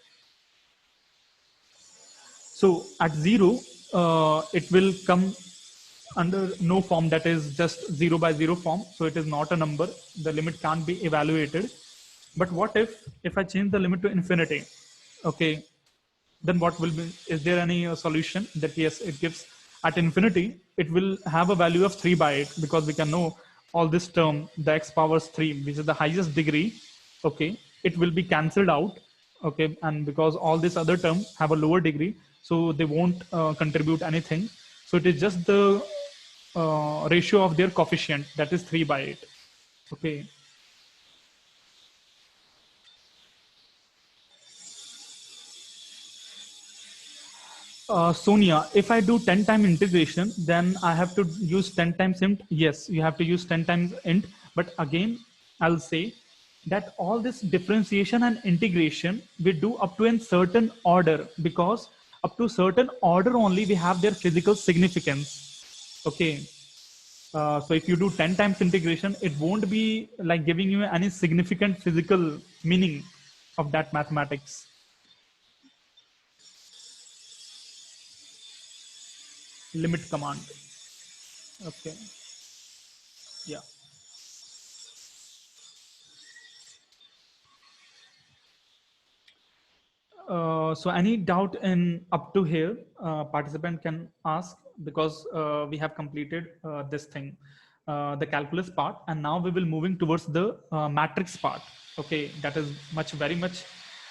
So at 0, it will come under no form, that is just 0 by 0 form. So it is not a number. The limit can't be evaluated. But what if I change the limit to infinity? Okay, then what will be, is there any solution that yes, it gives at infinity, it will have a value of 3 by 8, because we can know all this term, the x powers 3, which is the highest degree. Okay, it will be cancelled out. Okay, and because all this other term have a lower degree, so they won't contribute anything. So it is just the ratio of their coefficient, that is 3 by 8. Okay. Sonia, if I do 10 time integration, then I have to use 10 times int. Yes, you have to use 10 times int. But again, I'll say that all this differentiation and integration we do up to a certain order, because up to certain order only we have their physical significance. Okay. So if you do 10 times integration, it won't be like giving you any significant physical meaning of that mathematics. Limit command. Okay. Yeah. So any doubt in up to here, participant can ask, because we have completed this thing, the calculus part, and now we will moving towards the matrix part. Okay, that is very much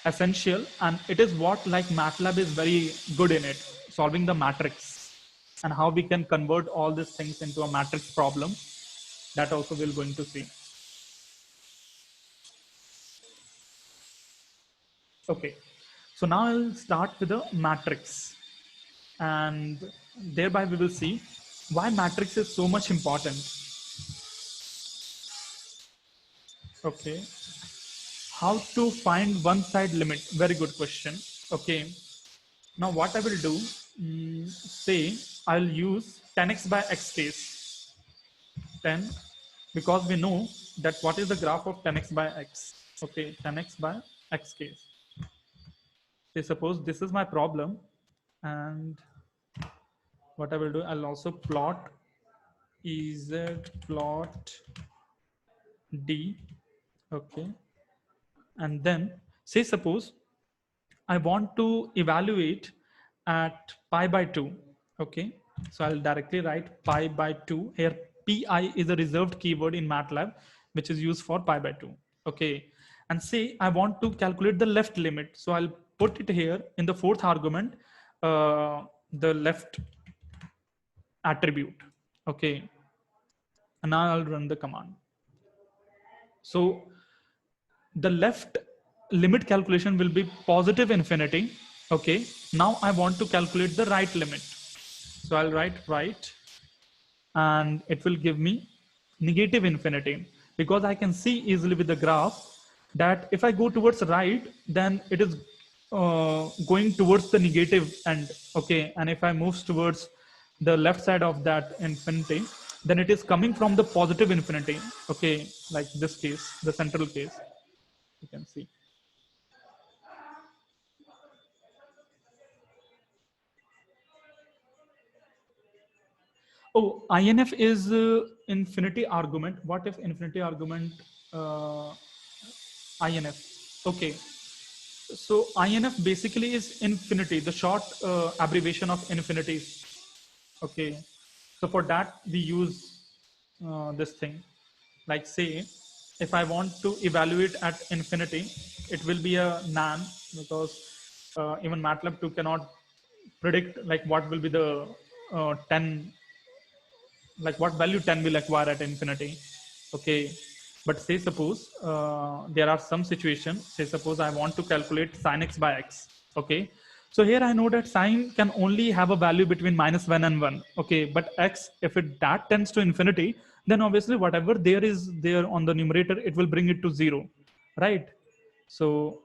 essential, and it is what like MATLAB is very good in it, solving the matrix, and how we can convert all these things into a matrix problem. That also we're going to see. Okay, so now I'll start with the matrix, and thereby we will see why matrix is so much important. Okay. How to find one side limit? Very good question. Okay. Now what I will do, say I'll use 10x by x case. 10, because we know that what is the graph of 10x by x. Okay, 10x by x case. Say suppose this is my problem, and what I will do, I'll also plot ez plot d. Okay, and then say suppose I want to evaluate at pi by 2. Okay, so I'll directly write pi by 2 here. Pi is a reserved keyword in MATLAB which is used for pi by 2. Okay, and say I want to calculate the left limit, so I'll put it here in the fourth argument, the left attribute. Okay, and now I'll run the command. So the left limit calculation will be positive infinity. Okay, now I want to calculate the right limit, so I'll write right, and it will give me negative infinity, because I can see easily with the graph that if I go towards right, then it is going towards the negative end. Okay, and if I move towards the left side of that infinity, then it is coming from the positive infinity. Okay, like this case, the central case, you can see. Oh, INF is infinity argument. What if infinity argument INF? Okay, so INF basically is infinity, the short abbreviation of infinity. Okay, so for that we use this thing. Like say, if I want to evaluate at infinity, it will be a nan, because even MATLAB 2 cannot predict like what will be the 10, like what value 10 will acquire at infinity. Okay, but say suppose there are some situations. Say suppose I want to calculate sin x by x. Okay, so here I know that sine can only have a value between -1 and 1. Okay, but x, if it that tends to infinity, then obviously whatever there is there on the numerator, it will bring it to 0, right? So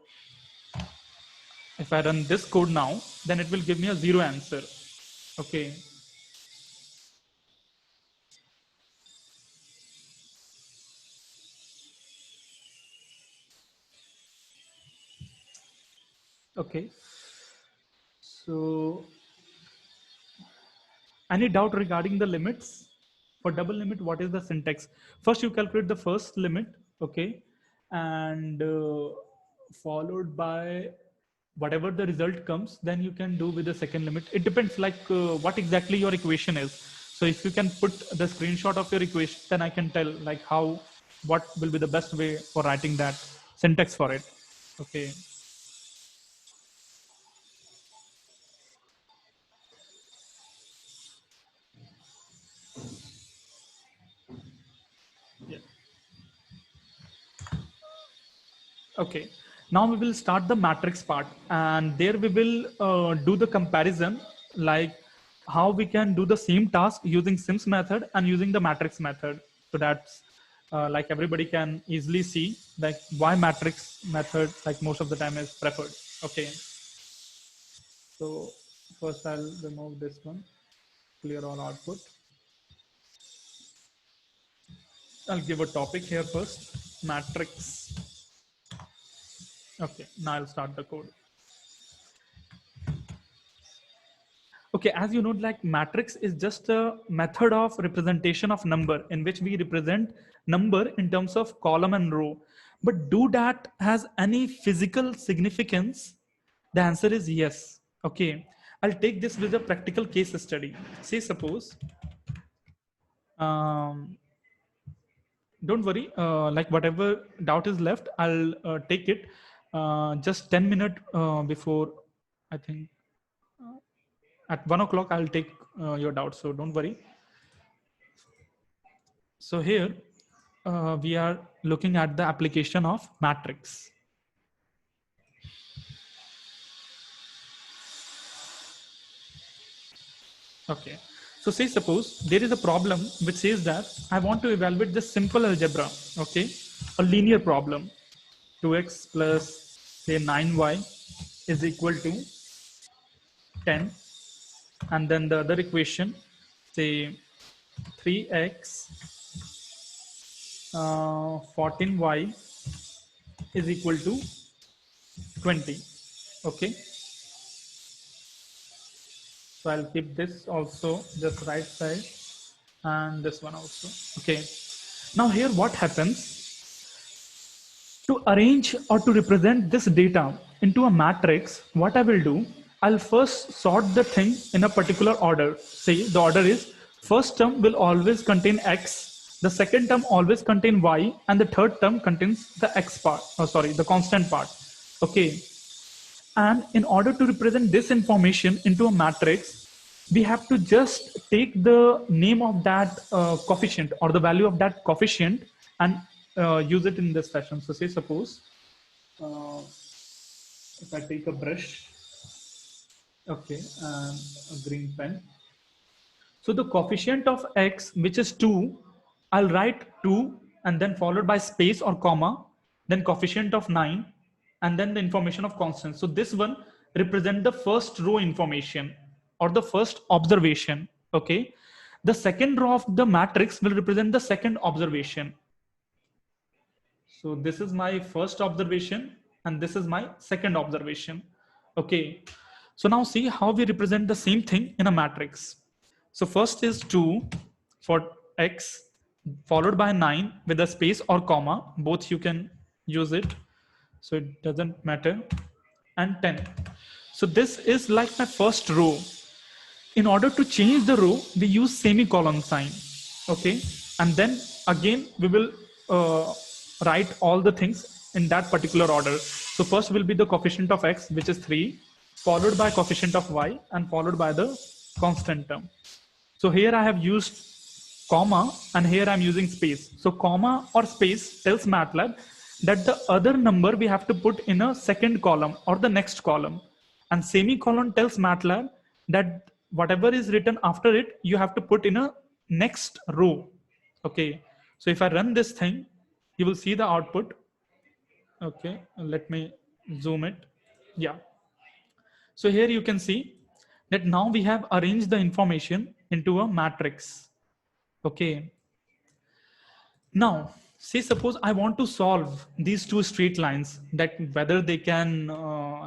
if I run this code now, then it will give me a 0 answer. Okay, okay. So any doubt regarding the limits? For double limit, what is the syntax? First, you calculate the first limit, okay, and followed by whatever the result comes, then you can do with the second limit. It depends like what exactly your equation is. So if you can put the screenshot of your equation, then I can tell like how, what will be the best way for writing that syntax for it. Okay. Yeah. Okay, now we will start the matrix part, and there we will do the comparison, like how we can do the same task using Sims method and using the matrix method. So that's like everybody can easily see like why matrix method like most of the time is preferred. Okay, so first I'll remove this one, clear all output. I'll give a topic here first, matrix. Okay, now I'll start the code. Okay, as you know, like matrix is just a method of representation of number in which we represent number in terms of column and row. But do that has any physical significance? The answer is yes. Okay, I'll take this with a practical case study. Say suppose, um, don't worry, like whatever doubt is left, I'll take it just 10 minutes before, I think at 1 o'clock I'll take your doubt, so don't worry. So here we are looking at the application of matrix. Okay, so say suppose there is a problem which says that I want to evaluate the simple algebra. Okay, a linear problem. 2x plus say 9y is equal to 10, and then the other equation, say 3x 14y is equal to 20. Okay, so I'll keep this also just right side and this one also. Okay, now here what happens, to arrange or to represent this data into a matrix, what I will do, I'll first sort the thing in a particular order. Say the order is, first term will always contain x, the second term always contain y, and the third term contains the x part, oh sorry, the constant part. Okay, and in order to represent this information into a matrix, we have to just take the name of that coefficient or the value of that coefficient and use it in this fashion. So say suppose if I take a brush, okay, and a green pen. So the coefficient of x, which is 2, I'll write 2 and then followed by space or comma, then coefficient of 9, and then the information of constant. So this one represent the first row information or the first observation. Okay. The second row of the matrix will represent the second observation. So this is my first observation and this is my second observation. Okay. So now see how we represent the same thing in a matrix. So first is 2 for x, followed by 9 with a space or comma. Both you can use it. So it doesn't matter. And 10. So this is like my first row. In order to change the row, we use semicolon sign. Okay. And then again, we will write all the things in that particular order. So first will be the coefficient of x, which is 3, followed by coefficient of y, and followed by the constant term. So here I have used comma and here I'm using space. So comma or space tells MATLAB that the other number we have to put in a second column or the next column. And semicolon tells MATLAB that whatever is written after it, you have to put in a next row. Okay. So if I run this thing, you will see the output. Okay. Let me zoom it. Yeah. So here you can see that now we have arranged the information into a matrix. Okay. Now, say suppose I want to solve these two straight lines, that whether they can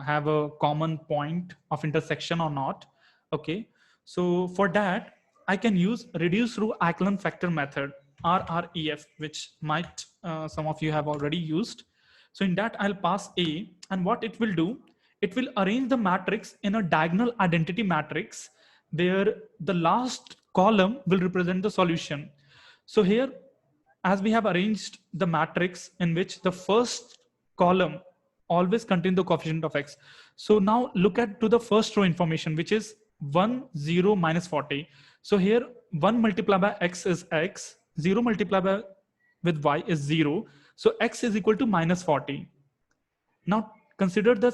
have a common point of intersection or not. Okay. So for that, I can use reduce through Echelon factor method, RREF, which might some of you have already used. So in that I'll pass A, and what it will do, it will arrange the matrix in a diagonal identity matrix where the last column will represent the solution. So here, as we have arranged the matrix in which the first column always contain the coefficient of x. So now look at to the first row information, which is 1, 0, minus 40. So here 1 multiplied by x is x, 0 multiplied by with y is 0. So x is equal to minus 40. Now consider the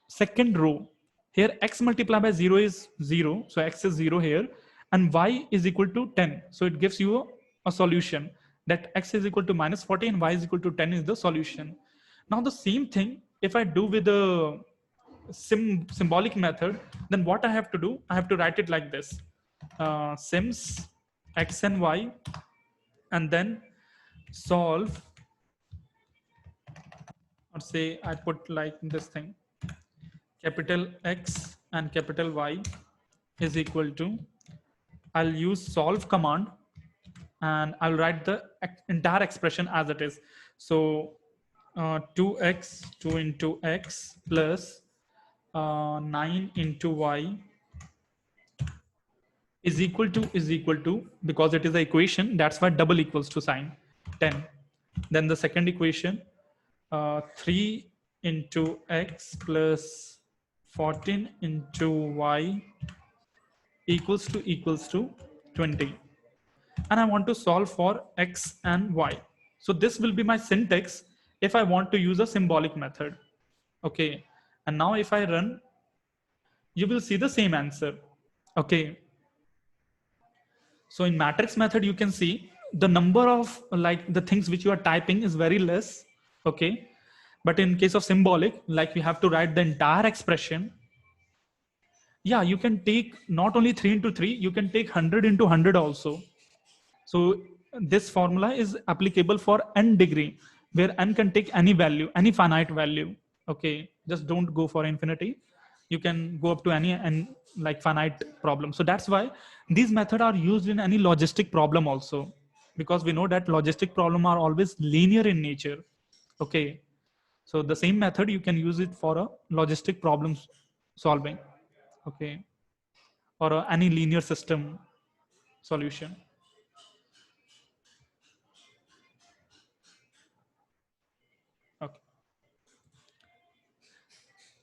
second row. Here x multiplied by 0 is 0. So x is 0 here. And y is equal to 10. So it gives you a solution that x is equal to minus 40 and y is equal to 10 is the solution. Now the same thing, if I do with the symbolic method, then what I have to do, I have to write it like this. Sims x and y, and then solve, or say I put like this thing, capital X and capital Y is equal to, I'll use solve command and I'll write the entire expression as it is. So 2x, 2 into x plus 9 into y is equal to, because it is the equation, that's why double equals to sign, 10. Then the second equation, 3 into x plus 14 into y equals to 20. And I want to solve for x and y. So this will be my syntax if I want to use a symbolic method. Okay. And now if I run, you will see the same answer. Okay. So in matrix method, you can see the number of like the things which you are typing is very less. Okay. But in case of symbolic, like we have to write the entire expression. Yeah, you can take not only 3 into 3, you can take 100 into 100 also. So this formula is applicable for n degree, where n can take any value, any finite value. Okay, just don't go for infinity. You can go up to any and like finite problem. So that's why these methods are used in any logistic problem also, because we know that logistic problem are always linear in nature. Okay, so the same method you can use it for a logistic problem solving. Okay, or any linear system solution. Okay.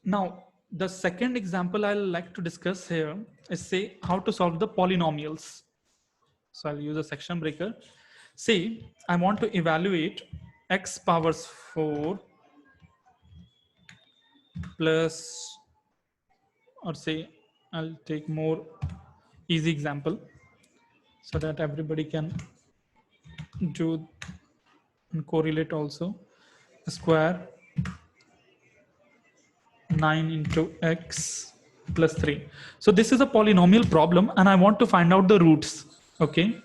Now, the second example I'll like to discuss here is say how to solve the polynomials. So I'll use a section breaker. Say I want to evaluate x powers 4 plus, or say I'll take more easy example so that everybody can do and correlate also. Square 9 into x plus 3. So this is a polynomial problem and I want to find out the roots. Okay.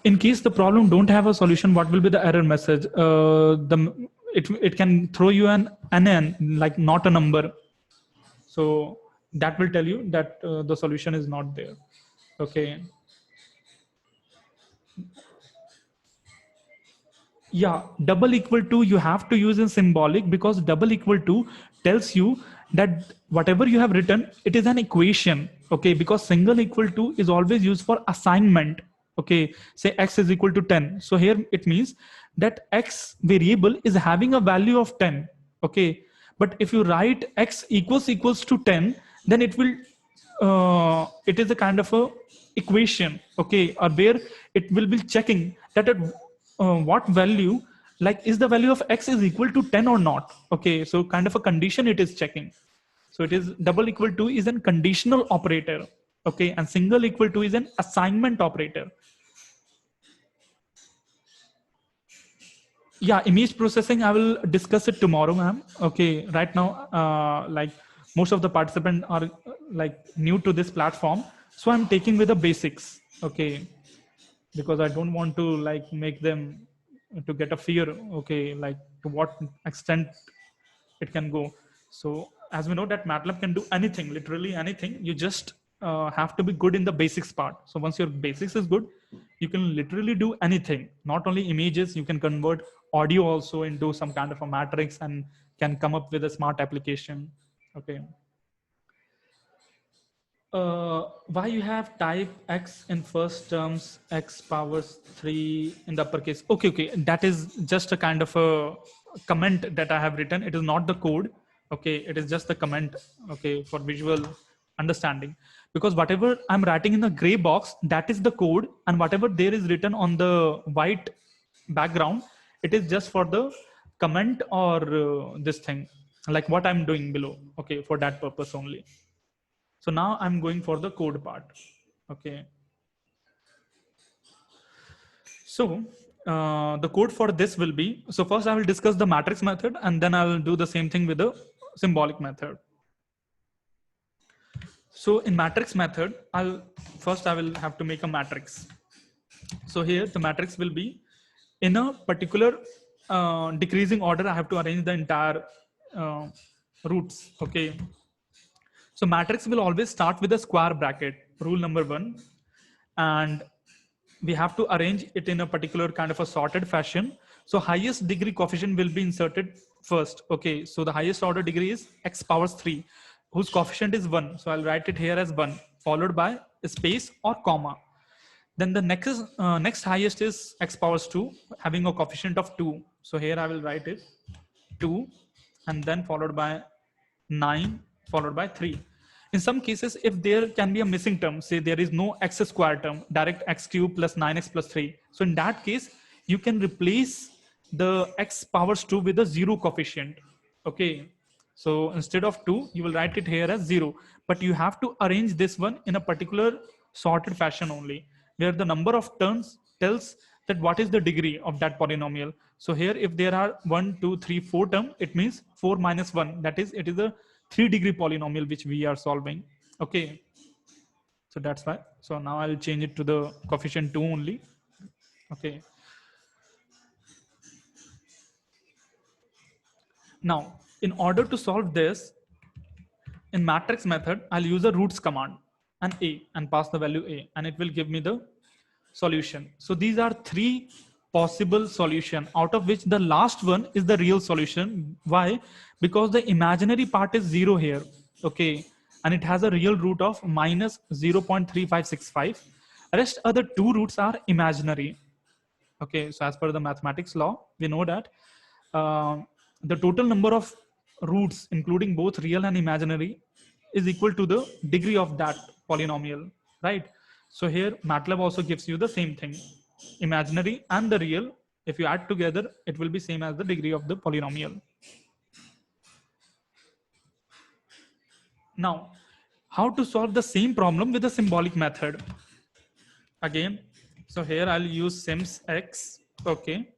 In case the problem don't have a solution, what will be the error message? It can throw you an like not a number. So that will tell you that the solution is not there. Okay. Yeah, double equal to you have to use in symbolic, because double equal to tells you that whatever you have written, it is an equation. Okay, because single equal to is always used for assignment. Okay, say x is equal to 10. So here it means that x variable is having a value of 10. Okay, but if you write x equals to 10, then it will it is a kind of a equation. Okay, or where it will be checking that at what value, like is the value of x is equal to 10 or not. Okay, so kind of a condition it is checking. So it is double equal to is an conditional operator. Okay, and single equal to is an assignment operator. Yeah, image processing I will discuss it tomorrow, ma'am. Okay, right now like most of the participants are like new to this platform, so I'm taking with the basics. Okay, because I don't want to like make them to get a fear. Okay, like to what extent it can go. So as we know that MATLAB can do anything, literally anything. You just have to be good in the basics part. So once your basics is good, you can literally do anything. Not only images, you can convert audio also into some kind of a matrix and can come up with a smart application. Okay. Why you have type x in first terms, x powers 3 in the uppercase? Okay, that is just a kind of a comment that I have written. It is not the code. Okay, it is just the comment. Okay, for visual understanding, because whatever I'm writing in the gray box, that is the code, and whatever there is written on the white background, it is just for the comment or this thing, like what I'm doing below. Okay, for that purpose only. So now I'm going for the code part. Okay. So the code for this will be, so first I will discuss the matrix method and then I will do the same thing with the symbolic method. So in matrix method, I will have to make a matrix. So here the matrix will be in a particular decreasing order. I have to arrange the entire roots. Okay. So matrix will always start with a square bracket, rule number 1. And we have to arrange it in a particular kind of a sorted fashion. So highest degree coefficient will be inserted first. Okay, so the highest order degree is x powers 3, whose coefficient is 1. So I'll write it here as 1, followed by a space or comma. Then the next highest is x powers 2, having a coefficient of 2. So here I will write it 2, and then followed by 9, followed by 3. In some cases, if there can be a missing term, say there is no x square term, direct x cube plus 9x plus 3. So in that case, you can replace the x powers 2 with a 0 coefficient. Okay. So instead of 2, you will write it here as 0. But you have to arrange this one in a particular sorted fashion only, where the number of terms tells that what is the degree of that polynomial. So here, if there are 1, 2, 3, 4 term, it means 4 minus 1. That is, it is a 3-degree polynomial which we are solving. Okay. So that's why. So now I'll change it to the coefficient 2 only. Okay. Now, in order to solve this, in matrix method, I'll use a roots command and a and pass the value a, and it will give me the solution. So these are 3 possible solution, out of which the last one is the real solution. Why? Because the imaginary part is 0 here. Okay. And it has a real root of minus 0.3565. Rest other 2 roots are imaginary. Okay, so as per the mathematics law, we know that uh, the total number of roots, including both real and imaginary, is equal to the degree of that polynomial, right? So here, MATLAB also gives you the same thing. Imaginary and the real, if you add together, it will be same as the degree of the polynomial. Now, how to solve the same problem with a symbolic method? Again, so here I'll use sims x, okay,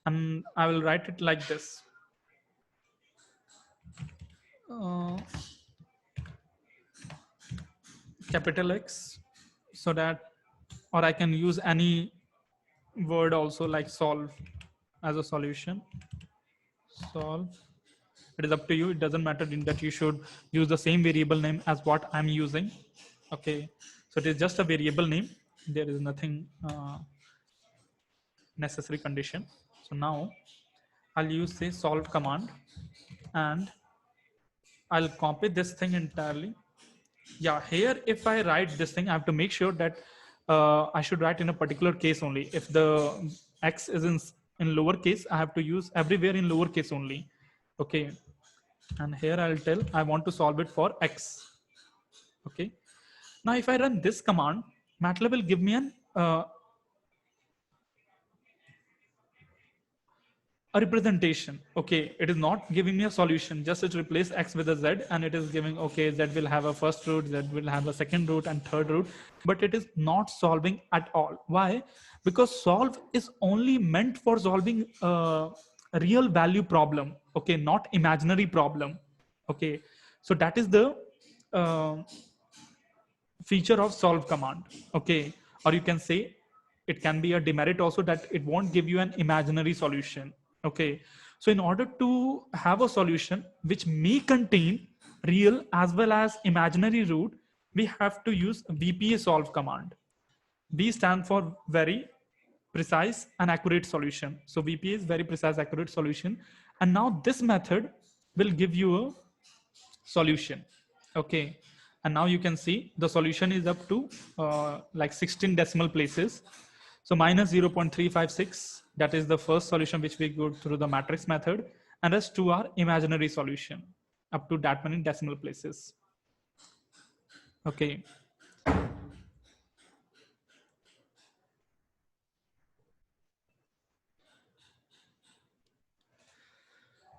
and I will write it like this. Uh, capital X, so that, or I can use any word also like solve as a solution. Solve. It is up to you. It doesn't matter in that you should use the same variable name as what I'm using. Okay. So it is just a variable name. There is nothing necessary condition. So now I'll use say solve command and I'll copy this thing entirely. Yeah, here if I write this thing, I have to make sure that I should write in a particular case only. If the x is in lower case, I have to use everywhere in lower case only. Okay. And here I'll tell I want to solve it for x. Okay. Now if I run this command, MATLAB will give me an a representation. Okay, it is not giving me a solution, just it replace x with a z, and it is giving, okay, z will have a first root, z will have a second root and third root, but it is not solving at all. Why? Because solve is only meant for solving a real value problem, okay, not imaginary problem. Okay, so that is the uh, feature of solve command. Okay, or you can say it can be a demerit also, that it won't give you an imaginary solution. Okay, so in order to have a solution which may contain real as well as imaginary root, we have to use VPA solve command. V stand for very precise and accurate solution. So VPA is very precise accurate solution, and now this method will give you a solution. Okay, and now you can see the solution is up to like 16 decimal places. So minus 0.356, that is the first solution which we go through the matrix method, and rest two are imaginary solution up to that many decimal places. Okay.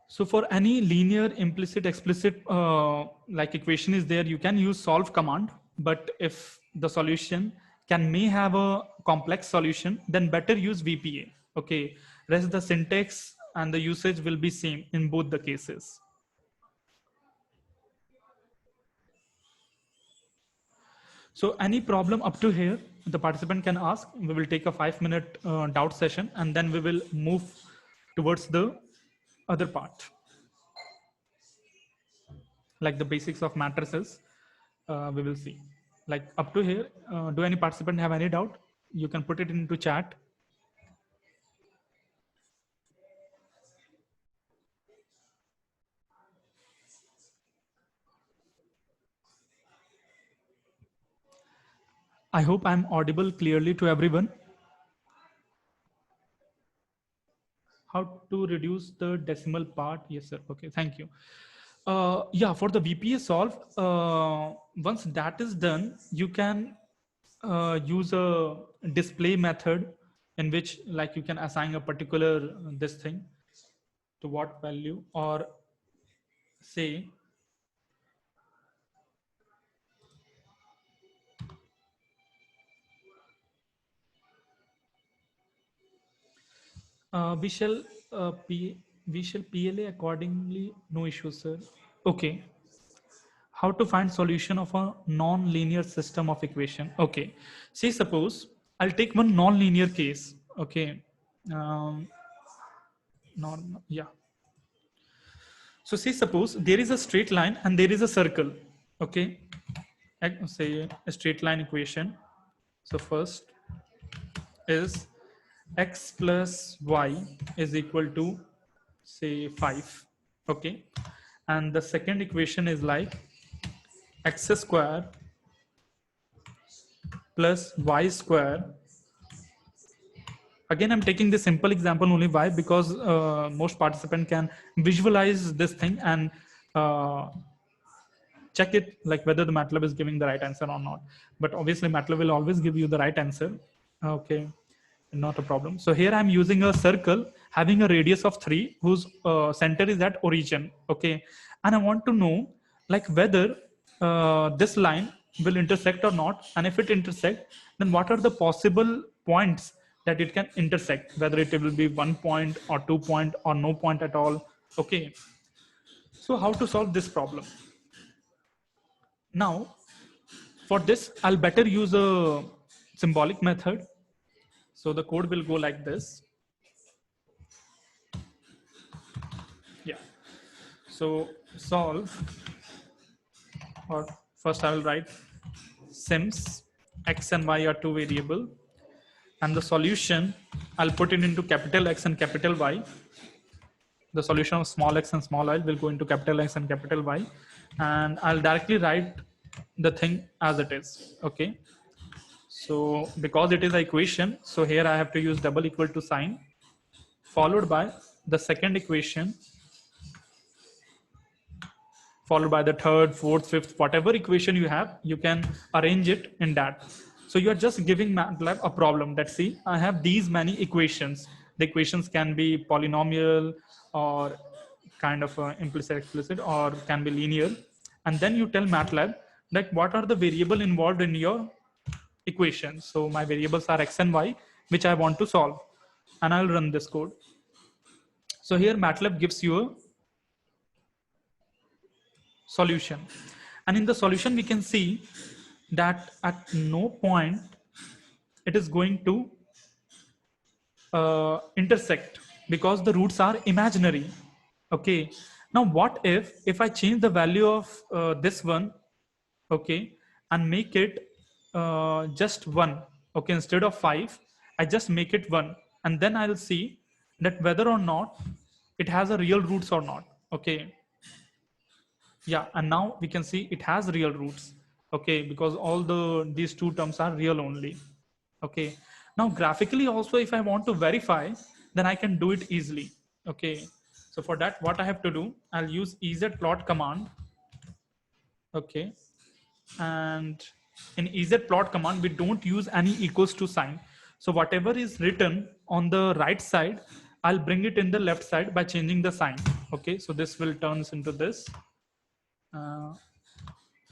So for any linear, implicit, explicit like equation is there, you can use solve command. But if the solution may have a complex solution, then better use VPA. Okay, rest the syntax and the usage will be same in both the cases. So any problem up to here, the participant can ask. We will take a 5-minute doubt session, and then we will move towards the other part, like the basics of matrices. We will see. Like up to here, do any participant have any doubt? You can put it into chat. I hope I'm audible clearly to everyone. How to reduce the decimal part? Yes, sir. Okay, thank you. Yeah, for the VPA solve, once that is done, you can use a display method in which like you can assign a particular this thing to what value, or say We shall we shall PLA accordingly. No issues, sir. Okay. How to find solution of a non-linear system of equation? Okay. See, suppose I'll take one non-linear case. Okay. Um, non yeah. So see, suppose there is a straight line and there is a circle. Okay. Say a straight line equation. So first is x plus y is equal to say 5. Okay. And the second equation is like x square plus y square. Again, I'm taking this simple example only. Why? Because most participant can visualize this thing and uh, check it, like whether the MATLAB is giving the right answer or not. But obviously MATLAB will always give you the right answer. Okay, not a problem. So here I'm using a circle having a radius of 3 whose center is at origin. Okay, and I want to know like whether this line will intersect or not, and if it intersect, then what are the possible points that it can intersect, whether it will be 1 point or 2 point or no point at all. Okay, so how to solve this problem? Now for this, I'll better use a symbolic method. So the code will go like this. Yeah. So solve, or first I will write sims x and y are two variable, and the solution I'll put it into capital X and capital Y. The solution of small x and small I will go into capital X and capital Y, and I'll directly write the thing as it is. Okay. So because it is an equation, so here I have to use double equal to sign, followed by the second equation, followed by the third, fourth, fifth, whatever equation you have, you can arrange it in that. So you are just giving MATLAB a problem that, see, I have these many equations. The equations can be polynomial or kind of implicit, explicit, or can be linear. And then you tell MATLAB like what are the variable involved in your equation. So my variables are x and y, which I want to solve. And I'll run this code. So here MATLAB gives you a solution, and in the solution we can see that at no point it is going to intersect because the roots are imaginary. Okay, now what if I change the value of this one, okay, and make it just 1, okay, instead of 5 I just make it 1, and then I'll see that whether or not it has a real roots or not. Okay, yeah, and now we can see it has real roots. Okay, because all these two terms are real only. Okay, now graphically also if I want to verify, then I can do it easily. Okay, so for that what I have to do, I'll use ezplot command. Okay, and in ezplot command we don't use any equals to sign. So whatever is written on the right side, I'll bring it in the left side by changing the sign. Okay, so this will turns into this.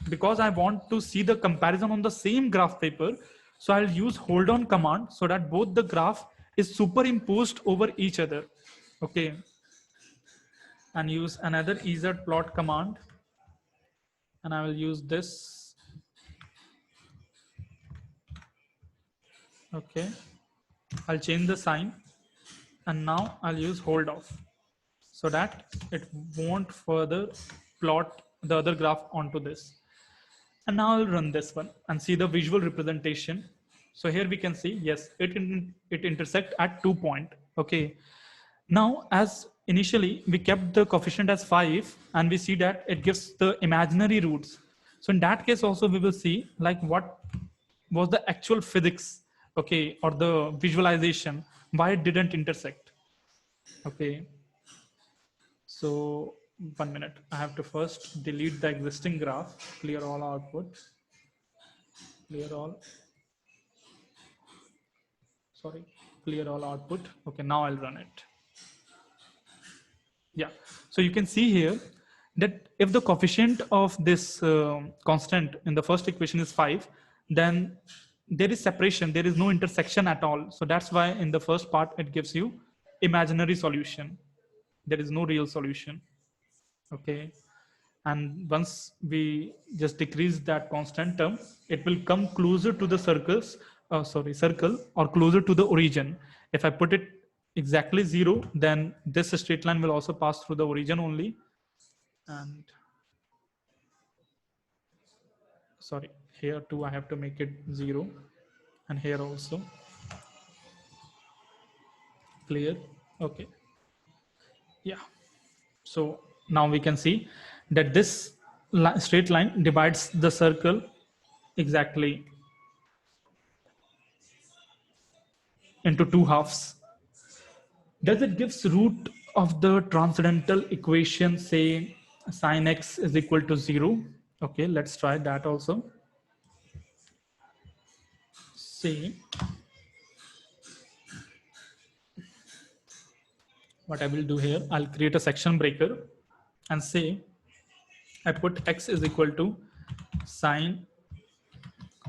Because I want to see the comparison on the same graph paper, so I'll use hold on command so that both the graph is superimposed over each other. Okay, and use another ezplot command, and I will use this. Okay, I'll change the sign, and now I'll use hold off so that it won't further plot the other graph onto this. And now I'll run this one and see the visual representation. So here we can see, yes, it intersect at 2 point. Okay. Now, as initially we kept the coefficient as 5, and we see that it gives the imaginary roots. So in that case also we will see like what was the actual physics, okay, or the visualization, why it didn't intersect. Okay. So 1 minute, I have to first delete the existing graph, clear all output, clear all, sorry, clear all output. Okay, now I'll run it. Yeah, so you can see here that if the coefficient of this constant in the first equation is 5, then there is separation, there is no intersection at all. So that's why in the first part it gives you imaginary solution. There is no real solution. Okay. And once we just decrease that constant term, it will come closer to the circle, or closer to the origin. If I put it exactly 0, then this straight line will also pass through the origin only. And sorry, here too I have to make it 0, and here also. Clear? Okay. Yeah. So now we can see that this straight line divides the circle exactly into two halves. Does it gives root of the transcendental equation, say sine x is equal to 0? Okay, let's try that also. See, what I will do here, I'll create a section breaker and say I put x is equal to sine.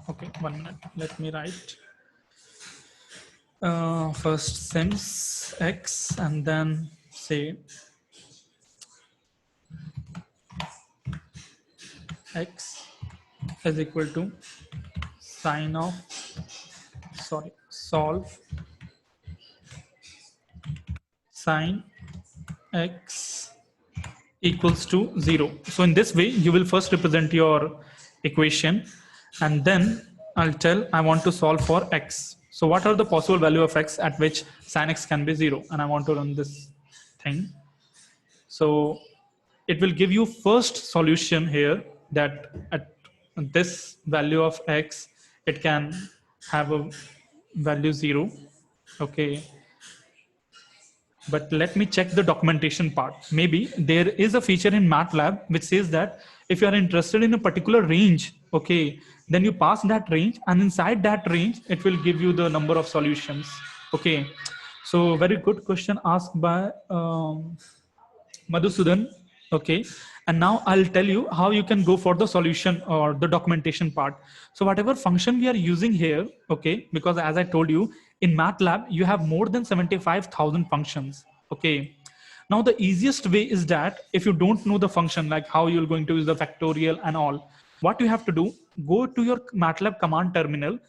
Okay, 1 minute. Let me write. First since x, and then say x is equal to sine of, solve sine x equals to 0. So in this way, you will first represent your equation, and then I'll tell I want to solve for x. So what are the possible value of x at which sin x can be 0? And I want to run this thing. So it will give you first solution here, that at this value of x, it can have a value 0. Okay. But let me check the documentation part. Maybe there is a feature in MATLAB which says that if you are interested in a particular range, okay, then you pass that range, and inside that range, it will give you the number of solutions. Okay. So very good question asked by Madhusudan. Okay. And now I'll tell you how you can go for the solution or the documentation part. So whatever function we are using here, okay, because as I told you, in MATLAB, you have more than 75,000 functions. Okay. Now the easiest way is that if you don't know the function, like how you're going to use the factorial and all, what you have to do, go to your MATLAB command terminal,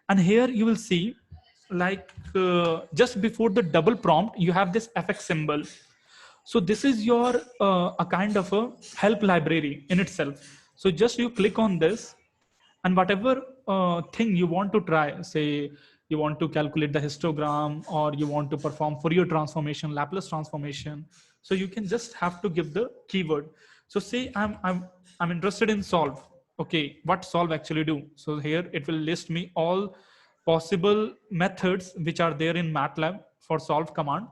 and here you will see, like just before the double prompt, you have this fx symbol. So this is your a kind of a help library in itself. So just you click on this, and whatever thing you want to try, say you want to calculate the histogram, or you want to perform Fourier transformation, Laplace transformation, so you can just have to give the keyword. So say I'm interested in solve. Okay, what solve actually do? So here it will list me all possible methods which are there in MATLAB for solve command.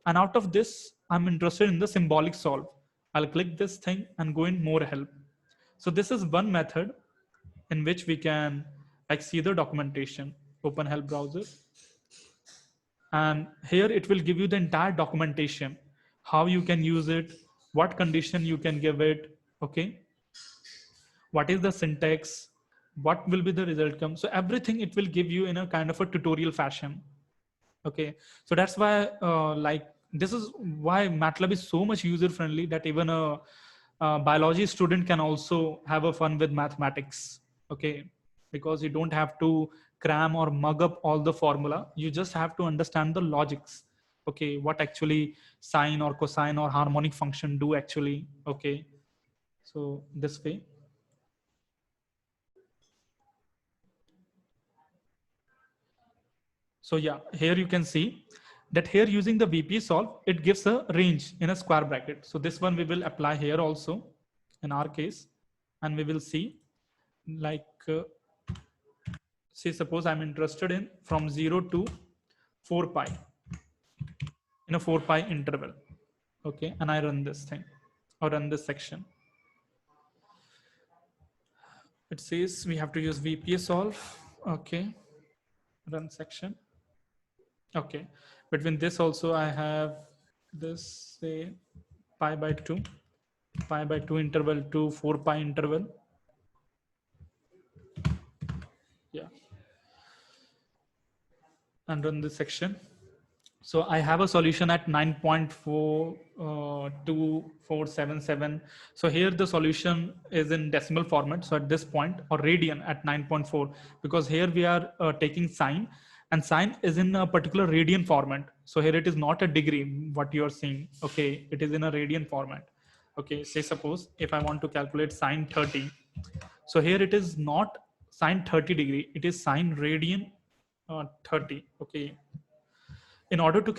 And out of this, I'm interested in the symbolic solve. I'll click this thing and go in more help. So this is one method in which we can like see the documentation. Open help browser. And here it will give you the entire documentation, how you can use it, what condition you can give it, okay? What is the syntax, what will be the result come. So everything it will give you in a kind of a tutorial fashion. Okay, so that's why like this is why MATLAB is so much user friendly that even a biology student can also have a fun with mathematics. Okay, because you don't have to cram or mug up all the formula. You just have to understand the logics. Okay, what actually sine or cosine or harmonic function do actually. Okay, so this way. So yeah, here you can see that here using the VP solve, it gives a range in a square bracket. So this one we will apply here also in our case, and we will see like, say suppose I'm interested in from 0 to 4 pi in a 4 pi interval. Okay, and I run this thing or run this section. It says we have to use VP solve. Okay, run section. Okay, between this also I have this, say pi by 2 interval to 4 pi interval. Yeah, and run this section. So I have a solution at 9.42477. So here the solution is in decimal format. So at this point, or radian at 9.4, because here we are taking sine, and sine is in a particular radian format. So here it is not a degree, what you are seeing. Okay, it is in a radian format. Okay, say suppose if I want to calculate sine 30. So here it is not sine 30 degree, it is sine radian 30. Okay, in order to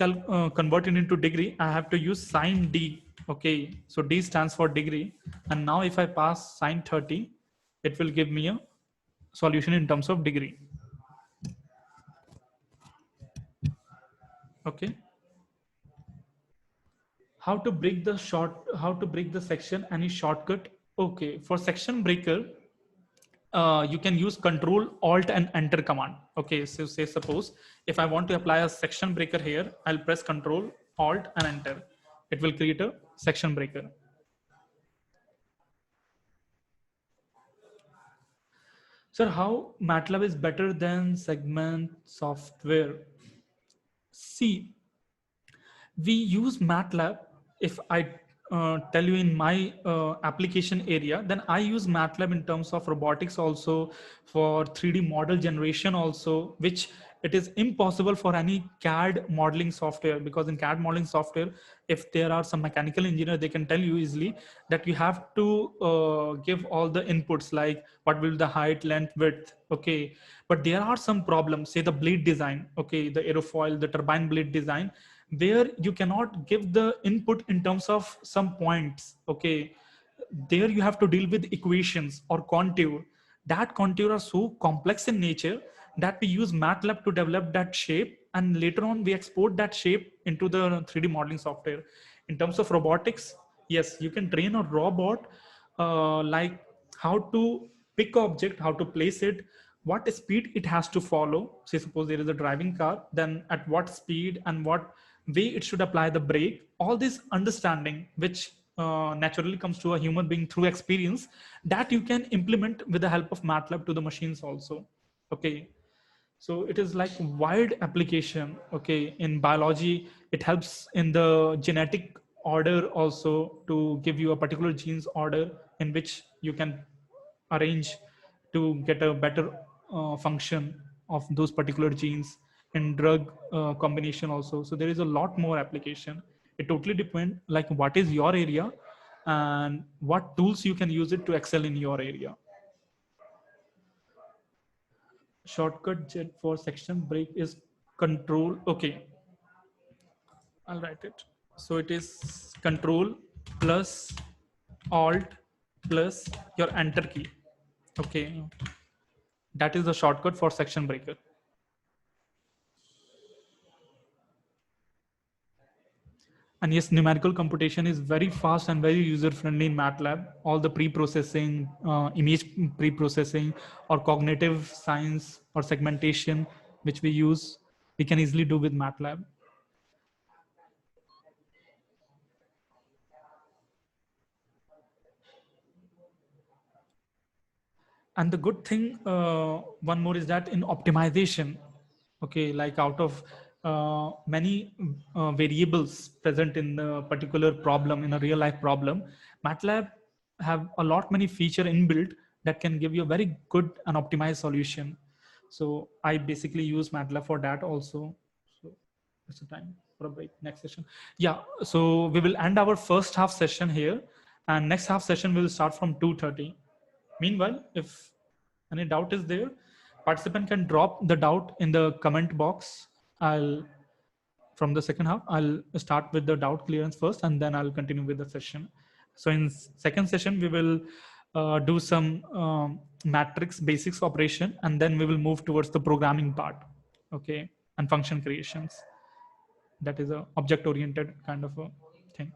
convert it into degree, I have to use sine d. Okay, so d stands for degree, and now if I pass sine 30, it will give me a solution in terms of degree. Okay, how to break the section, any shortcut? Okay, for section breaker, you can use control alt and enter command. Okay, so say suppose if I want to apply a section breaker here, I'll press control alt and enter. It will create a section breaker. Sir, how MATLAB is better than segment software? See, we use MATLAB. If I tell you in my application area, then I use MATLAB in terms of robotics also, for 3D model generation also, which it is impossible for any CAD modeling software, because in CAD modeling software, if there are some mechanical engineer, they can tell you easily that you have to give all the inputs like what will the height, length, width. Okay, but there are some problems, say the blade design. Okay, the aerofoil, the turbine blade design, where you cannot give the input in terms of some points. Okay, there you have to deal with equations or contour. That contour are so complex in nature that we use MATLAB to develop that shape, and later on we export that shape into the 3D modeling software. In terms of robotics, yes, you can train a robot like how to pick object, how to place it, what speed it has to follow. Say suppose there is a driving car, then at what speed and what way it should apply the brake. All this understanding, which naturally comes to a human being through experience, that you can implement with the help of MATLAB to the machines also. Okay, so it is like wide application. Okay, in biology it helps in the genetic order also, to give you a particular genes order in which you can arrange to get a better function of those particular genes. In drug combination also, so there is a lot more application. It totally depends like what is your area and what tools you can use it to excel in your area. Shortcut jet for section break is control. Okay, I'll write it. So it is control plus alt plus your enter key. Okay, that is the shortcut for section breaker. And yes, numerical computation is very fast and very user friendly in MATLAB. All the pre-processing, image pre-processing, or cognitive science or segmentation, which we use, we can easily do with MATLAB. And the good thing, one more, is that in optimization, okay, like out of many variables present in a particular problem, in a real life problem, MATLAB have a lot many feature inbuilt that can give you a very good and optimized solution. So I basically use MATLAB for that also. So it's a time for a break. Next session. Yeah. So we will end our first half session here, and next half session will start from 2:30. Meanwhile, if any doubt is there, participant can drop the doubt in the comment box. I'll from the second half, I'll start with the doubt clearance first, and then I'll continue with the session. So in second session, we will do some matrix basics operation, and then we will move towards the programming part. Okay, and function creations. That is a object oriented kind of a thing.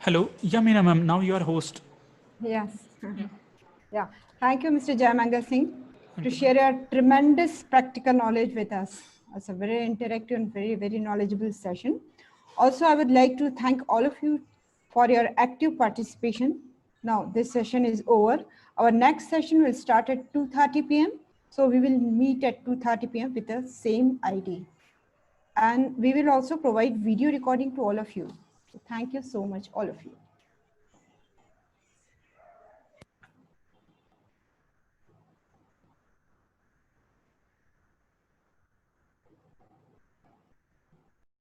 Hello, Yamina ma'am, now you are host. Yes. Yeah. Thank you, Mr. Jayamanga Singh, to share your tremendous practical knowledge with us. It's a very interactive and very knowledgeable session. Also, I would like to thank all of you for your active participation. Now, this session is over. Our next session will start at 2:30 p.m. So we will meet at 2:30 p.m. with the same ID. And we will also provide video recording to all of you. So thank you so much, all of you.